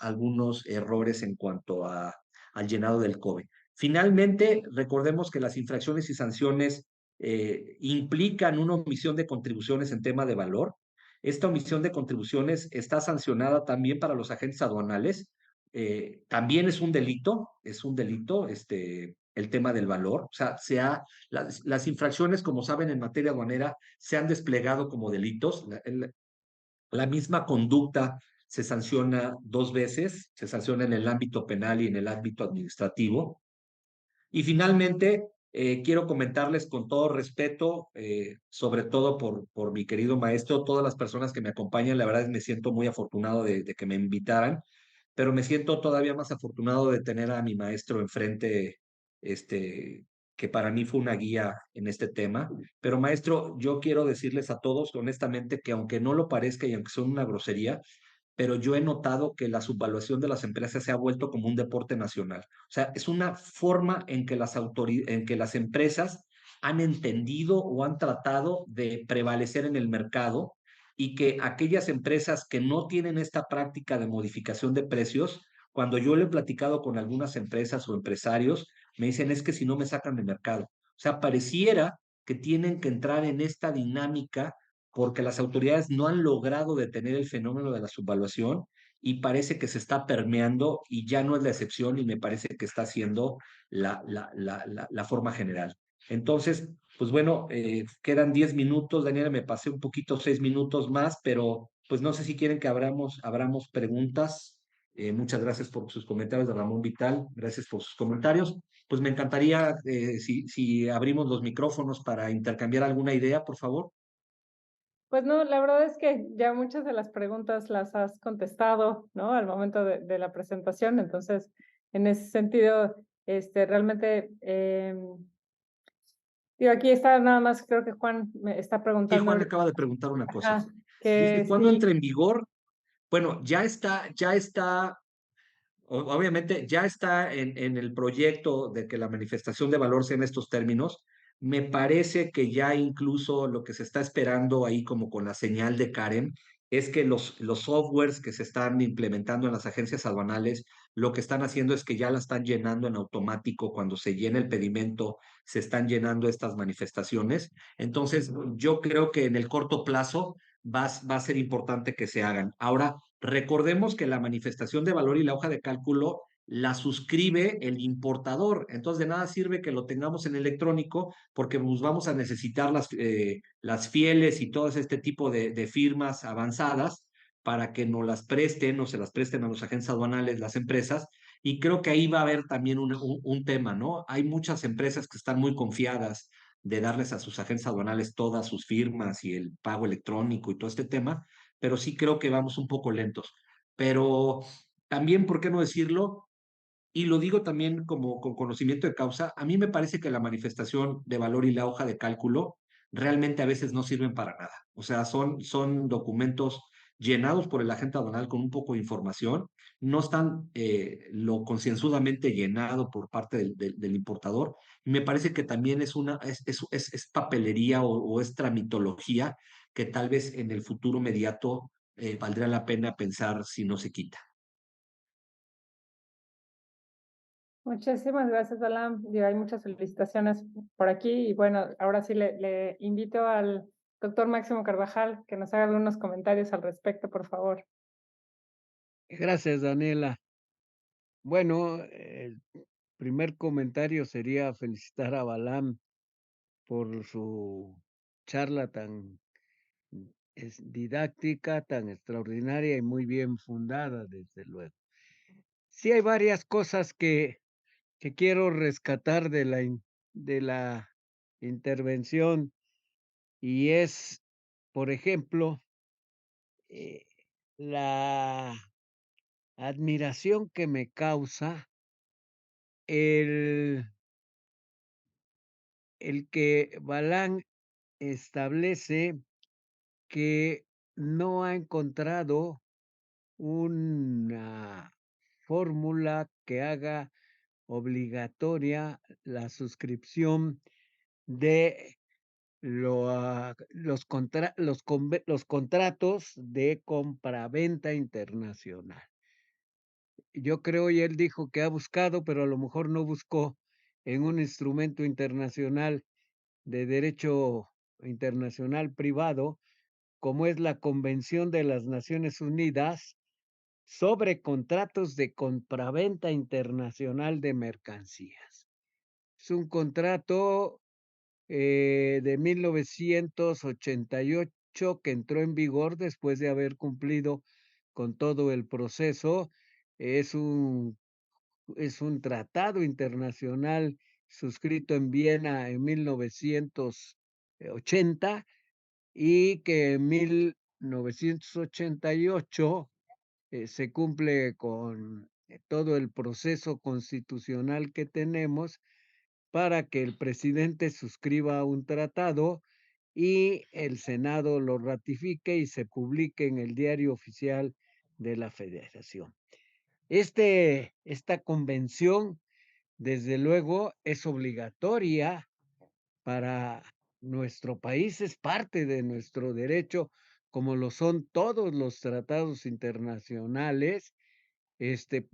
errores en cuanto al llenado del COBE. Finalmente, recordemos que las infracciones y sanciones implican una omisión de contribuciones en tema de valor. Esta omisión de contribuciones está sancionada también para los agentes aduanales. También es un delito, el tema del valor. O sea, las infracciones, como saben, en materia aduanera se han desplegado como delitos. La misma conducta se sanciona 2 veces, se sanciona en el ámbito penal y en el ámbito administrativo. Y finalmente, quiero comentarles con todo respeto, sobre todo por mi querido maestro, todas las personas que me acompañan, la verdad es que me siento muy afortunado de que me invitaran, pero me siento todavía más afortunado de tener a mi maestro enfrente, que para mí fue una guía en este tema. Pero maestro, yo quiero decirles a todos honestamente que aunque no lo parezca y aunque son una grosería, pero yo he notado que la subvaluación de las empresas se ha vuelto como un deporte nacional. O sea, es una forma en que en que las empresas han entendido o han tratado de prevalecer en el mercado y que aquellas empresas que no tienen esta práctica de modificación de precios, cuando yo le he platicado con algunas empresas o empresarios, me dicen es que si no me sacan de mercado. O sea, pareciera que tienen que entrar en esta dinámica porque las autoridades no han logrado detener el fenómeno de la subvaluación y parece que se está permeando y ya no es la excepción y me parece que está siendo la forma general. Entonces, pues bueno, quedan 10 minutos, Daniela, me pasé un poquito 6 minutos más, pero pues no sé si quieren que abramos preguntas. Muchas gracias por sus comentarios de Ramón Vital, gracias por sus comentarios. Pues me encantaría si abrimos los micrófonos para intercambiar alguna idea, por favor. Pues no, la verdad es que ya muchas de las preguntas las has contestado, ¿no? Al momento de la presentación. Entonces, en ese sentido, realmente, digo, aquí está nada más, creo que Juan me está Y preguntando. Juan le acaba de preguntar una cosa. Ajá, Dice, que ¿cuándo sí. entra en vigor? Bueno, obviamente ya está en el proyecto de que la manifestación de valor sea en estos términos. Me parece que ya incluso lo que se está esperando ahí como con la señal de Karen es que los softwares que se están implementando en las agencias aduanales, lo que están haciendo es que ya la están llenando en automático. Cuando se llena el pedimento, se están llenando estas manifestaciones. Entonces, yo creo que en el corto plazo va a ser importante que se hagan. Ahora, recordemos que la manifestación de valor y la hoja de cálculo la suscribe el importador. Entonces, de nada sirve que lo tengamos en electrónico porque pues, vamos a necesitar las fieles y todo este tipo de firmas avanzadas para que nos las presten o se las presten a los agentes aduanales, las empresas. Y creo que ahí va a haber también un tema, ¿no? Hay muchas empresas que están muy confiadas de darles a sus agentes aduanales todas sus firmas y el pago electrónico y todo este tema, pero sí creo que vamos un poco lentos. Pero también, ¿por qué no decirlo? Y lo digo también como con conocimiento de causa, a mí me parece que la manifestación de valor y la hoja de cálculo realmente a veces no sirven para nada. O sea, son documentos llenados por el agente aduanal con un poco de información, no están lo concienzudamente llenado por parte del importador. Y me parece que también es papelería o es tramitología que tal vez en el futuro inmediato valdría la pena pensar si no se quita. Muchísimas gracias, Alan. Digo, hay muchas felicitaciones por aquí y bueno, ahora sí le invito al doctor Máximo Carvajal que nos haga algunos comentarios al respecto, por favor. Gracias, Daniela. Bueno, el primer comentario sería felicitar a Balam por su charla tan didáctica, tan extraordinaria y muy bien fundada, desde luego. Sí hay varias cosas que quiero rescatar de la intervención y es, por ejemplo, eh, la admiración que me causa el, el que Balán establece que no ha encontrado una fórmula que haga obligatoria la suscripción de los contratos de compraventa internacional. Yo creo, y él dijo que ha buscado, pero a lo mejor no buscó en un instrumento internacional de derecho internacional privado, como es la Convención de las Naciones Unidas sobre contratos de compraventa internacional de mercancías. Es un contrato de 1988 que entró en vigor después de haber cumplido con todo el proceso. Es un, es un tratado internacional suscrito en Viena en 1980 y que en 1988 se cumple con todo el proceso constitucional que tenemos para que el presidente suscriba un tratado y el Senado lo ratifique y se publique en el Diario Oficial de la Federación. Esta convención, desde luego, es obligatoria para nuestro país, es parte de nuestro derecho, como lo son todos los tratados internacionales. Este,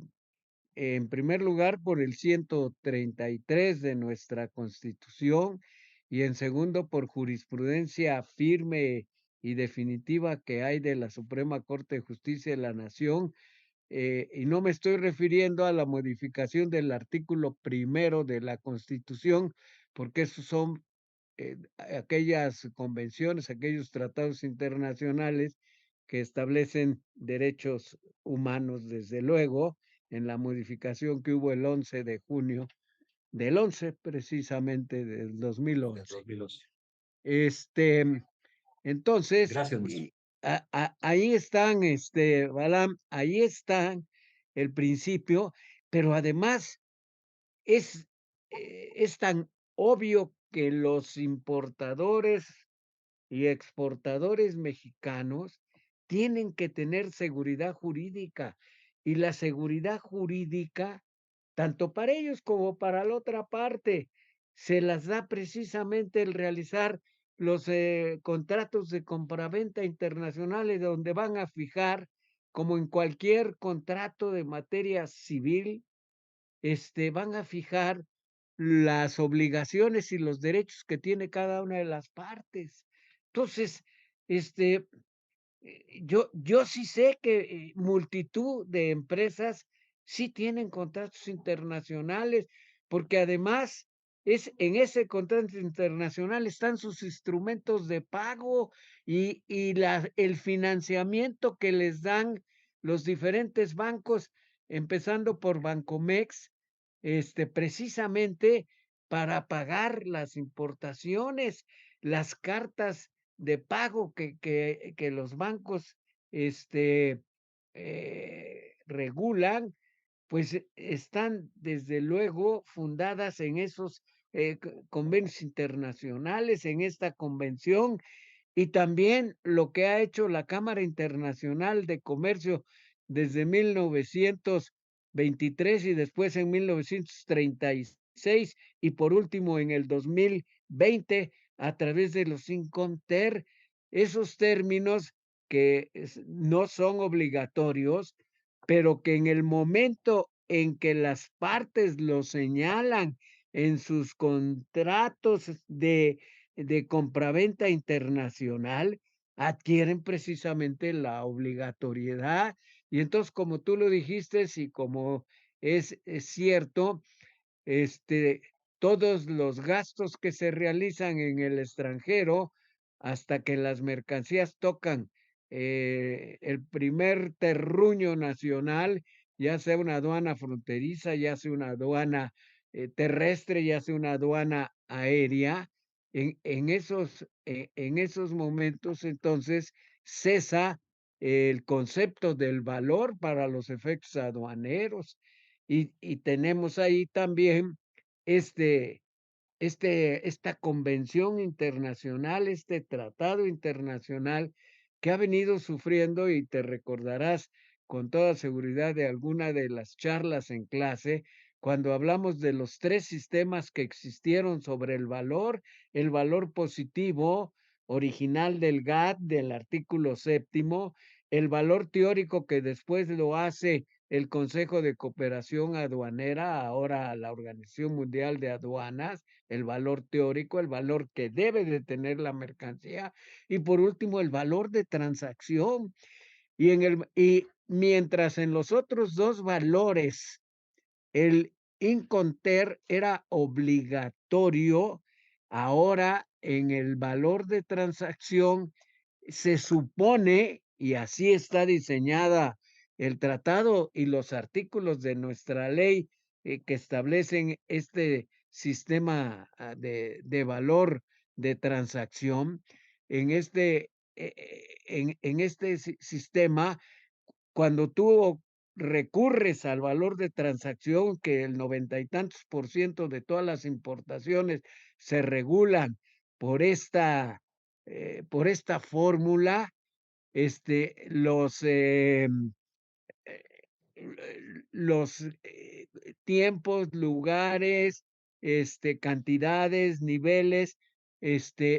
en primer lugar, por el 133 de nuestra Constitución y en segundo, por jurisprudencia firme y definitiva que hay de la Suprema Corte de Justicia de la Nación. Y no me estoy refiriendo a la modificación del artículo primero de la Constitución, porque esos son aquellas convenciones, aquellos tratados internacionales que establecen derechos humanos, desde luego, en la modificación que hubo el 11 de junio del 11 precisamente del 2011. 2011. Entonces, Gracias, maestro. ahí están, Balam, ahí están el principio, pero además es tan obvio que los importadores y exportadores mexicanos tienen que tener seguridad jurídica, y la seguridad jurídica, tanto para ellos como para la otra parte, se las da precisamente el realizar los contratos de compraventa internacionales, donde van a fijar, como en cualquier contrato de materia civil, van a fijar las obligaciones y los derechos que tiene cada una de las partes. Entonces, yo sí sé que multitud de empresas sí tienen contratos internacionales, porque además en ese contrato internacional están sus instrumentos de pago y el financiamiento que les dan los diferentes bancos, empezando por Bancomex, precisamente para pagar las importaciones, las cartas de pago que los bancos regulan, pues están desde luego fundadas en esos convenios internacionales, en esta convención, y también lo que ha hecho la Cámara Internacional de Comercio desde 1923 y después en 1936 y por último en el 2020 a través de los Inconter, esos términos que no son obligatorios, pero que en el momento en que las partes lo señalan en sus contratos de compraventa internacional, adquieren precisamente la obligatoriedad. Y entonces, como tú lo dijiste, y como es cierto, este, todos los gastos que se realizan en el extranjero hasta que las mercancías tocan el primer terruño nacional, ya sea una aduana fronteriza, ya sea una aduana terrestre, ya sea una aduana aérea, en esos momentos entonces cesa el concepto del valor para los efectos aduaneros. Y tenemos ahí también este, esta convención internacional, este tratado internacional que ha venido sufriendo, y te recordarás con toda seguridad de alguna de las charlas en clase, cuando hablamos de los 3 sistemas que existieron sobre el valor positivo original del GATT, del artículo 7º, el valor teórico que después lo hace el Consejo de Cooperación Aduanera, ahora la Organización Mundial de Aduanas, el valor teórico, el valor que debe de tener la mercancía, y por último, el valor de transacción. Y mientras en los otros 2 valores el Inconter era obligatorio, ahora en el valor de transacción se supone, y así está diseñada el tratado y los artículos de nuestra ley, que establecen este sistema, de valor de transacción. En este, en este sistema, cuando tú recurres al valor de transacción, que el 90 y tantos por ciento de todas las importaciones se regulan por esta fórmula, eh, los tiempos, lugares, cantidades, niveles,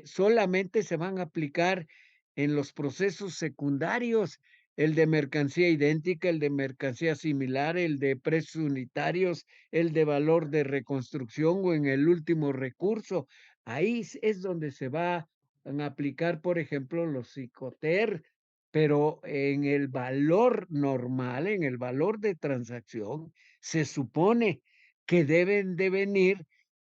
solamente se van a aplicar en los procesos secundarios, el de mercancía idéntica, el de mercancía similar, el de precios unitarios, el de valor de reconstrucción o en el último recurso. Ahí es donde se van a aplicar, por ejemplo, los Icoter, pero en el valor normal, en el valor de transacción, se supone que deben de venir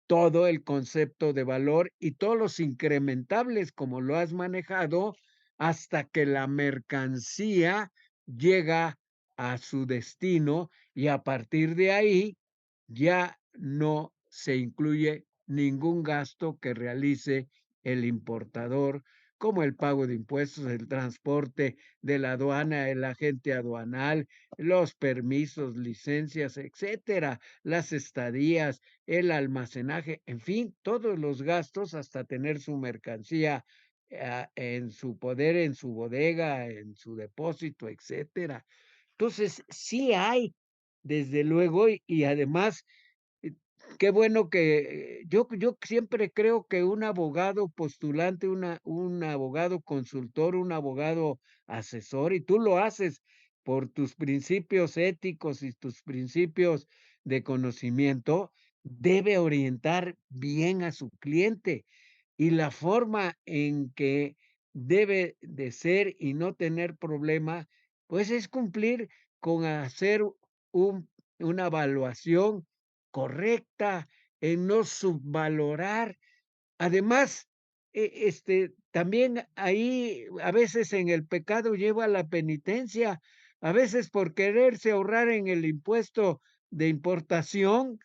todo el concepto de valor y todos los incrementables, como lo has manejado, hasta que la mercancía llega a su destino y a partir de ahí ya no se incluye ningún gasto que realice el importador, como el pago de impuestos, el transporte de la aduana, el agente aduanal, los permisos, licencias, etcétera, las estadías, el almacenaje, en fin, todos los gastos hasta tener su mercancía en su poder, en su bodega, en su depósito, etcétera. Entonces, sí hay, desde luego, y además, eh, qué bueno que yo siempre creo que un abogado postulante, un abogado consultor, un abogado asesor, y tú lo haces por tus principios éticos y tus principios de conocimiento, debe orientar bien a su cliente. Y la forma en que debe de ser y no tener problema, pues es cumplir con hacer un una evaluación correcta, en no subvalorar. Además, también ahí a veces en el pecado lleva la penitencia, a veces por quererse ahorrar en el impuesto de importación,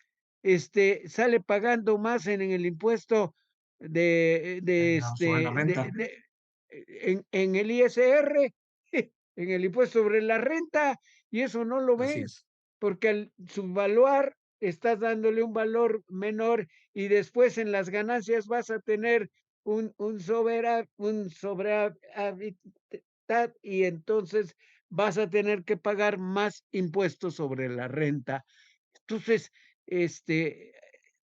sale pagando más en el impuesto Sobre la renta. en el ISR, en el impuesto sobre la renta, y eso no lo Así ven, es. porque al subvaluar estás dándole un valor menor y después en las ganancias vas a tener un sobrehábitat y entonces vas a tener que pagar más impuestos sobre la renta. Entonces, este,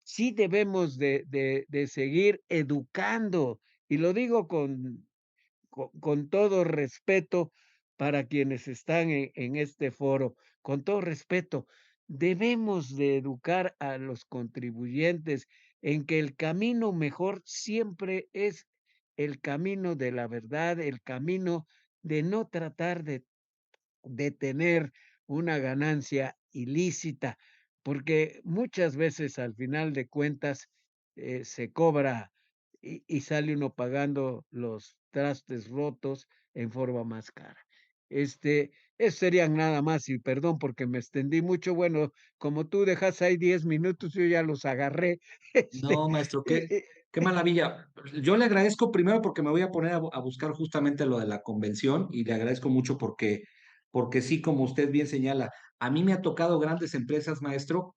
sí debemos de seguir educando, y lo digo con todo respeto para quienes están en este foro, con todo respeto, debemos de educar a los contribuyentes en que el camino mejor siempre es el camino de la verdad, el camino de no tratar de tener una ganancia ilícita, porque muchas veces al final de cuentas se cobra y sale uno pagando los trastes rotos en forma más cara. Eso serían nada más, y perdón porque me extendí mucho. Bueno, como tú dejas ahí 10 minutos, yo ya los agarré. Este, No, maestro, eh, eh, qué maravilla. Yo le agradezco primero porque me voy a poner a buscar justamente lo de la convención y le agradezco mucho porque sí, como usted bien señala, a mí me ha tocado grandes empresas, maestro,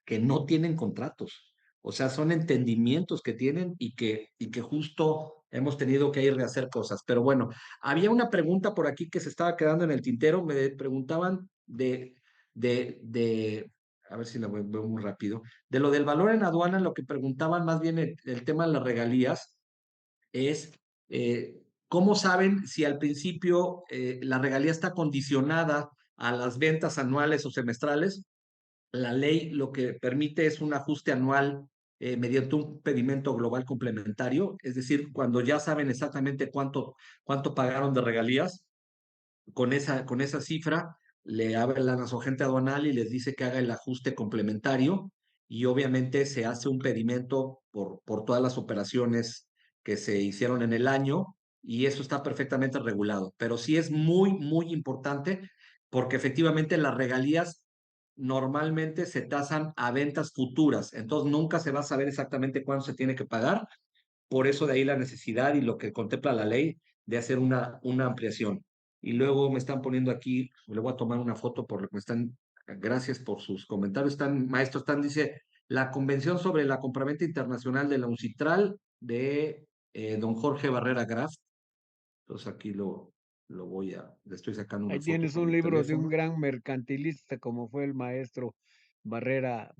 que no tienen contratos. O sea, son entendimientos que tienen y que justo hemos tenido que ir a hacer cosas. Pero bueno, había una pregunta por aquí que se estaba quedando en el tintero. Me preguntaban de a ver si la veo muy rápido. De lo del valor en aduana, lo que preguntaban más bien el tema de las regalías es cómo saben si al principio la regalía está condicionada a las ventas anuales o semestrales. La ley lo que permite es un ajuste anual mediante un pedimento global complementario, es decir, cuando ya saben exactamente cuánto pagaron de regalías, con esa cifra le hablan a su agente aduanal y les dice que haga el ajuste complementario y obviamente se hace un pedimento por todas las operaciones que se hicieron en el año y eso está perfectamente regulado. Pero sí es muy, muy importante porque efectivamente las regalías normalmente se tasan a ventas futuras, entonces nunca se va a saber exactamente cuánto se tiene que pagar. Por eso de ahí la necesidad y lo que contempla la ley de hacer una ampliación. Y luego me están poniendo aquí, le voy a tomar una foto por lo que me están, gracias por sus comentarios. Maestro dice, la Convención sobre la Compraventa Internacional de la UNCITRAL de don Jorge Barrera Graf. Entonces aquí le estoy sacando una Ahí foto tienes con un mi libro de un teléfono. gran mercantilista como fue el maestro Barrera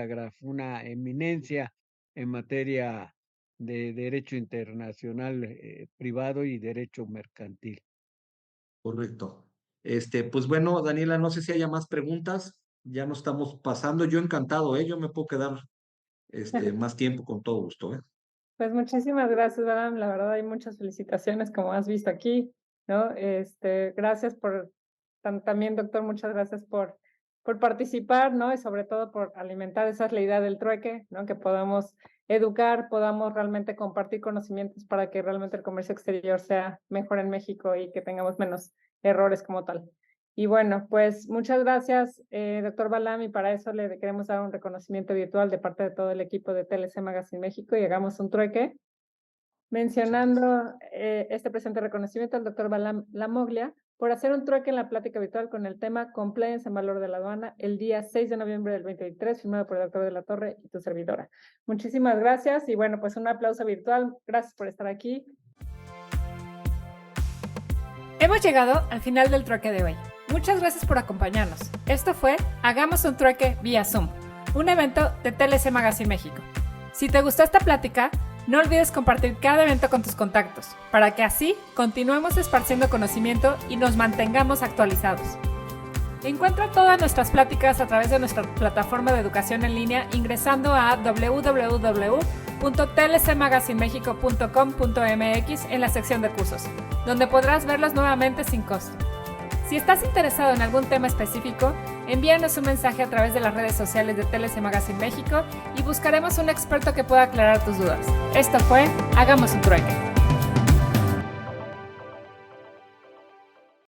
Graf, una eminencia en materia de derecho internacional privado y derecho mercantil. Correcto. Pues bueno, Daniela, no sé si haya más preguntas. Ya nos estamos pasando. Yo encantado, yo me puedo quedar más tiempo con todo gusto, Pues muchísimas gracias, Balam. La verdad hay muchas felicitaciones, como has visto aquí, ¿no? Gracias también, doctor, muchas gracias por participar, ¿no? Y sobre todo por alimentar esa es la idea del trueque, ¿no? Que podamos educar, podamos realmente compartir conocimientos para que realmente el comercio exterior sea mejor en México y que tengamos menos errores como tal. Y bueno, pues muchas gracias, doctor Balam, y para eso le queremos dar un reconocimiento virtual de parte de todo el equipo de TLC Magazine México y hagamos un trueque mencionando este presente reconocimiento al doctor Balam Lamoglia por hacer un trueque en la plática virtual con el tema Compliance en Valor de la Aduana el día 6 de noviembre del 2023, firmado por el doctor de la Torre y tu servidora. Muchísimas gracias y bueno, pues un aplauso virtual. Gracias por estar aquí. Hemos llegado al final del trueque de hoy. Muchas gracias por acompañarnos. Esto fue Hagamos un trueque vía Zoom, un evento de TLC Magazine México. Si te gustó esta plática, no olvides compartir cada evento con tus contactos, para que así continuemos esparciendo conocimiento y nos mantengamos actualizados. Encuentra todas nuestras pláticas a través de nuestra plataforma de educación en línea ingresando a www.tlcmagazinemexico.com.mx en la sección de cursos, donde podrás verlas nuevamente sin costo. Si estás interesado en algún tema específico, envíanos un mensaje a través de las redes sociales de TLC Magazine México y buscaremos un experto que pueda aclarar tus dudas. Esto fue Hagamos un trueque.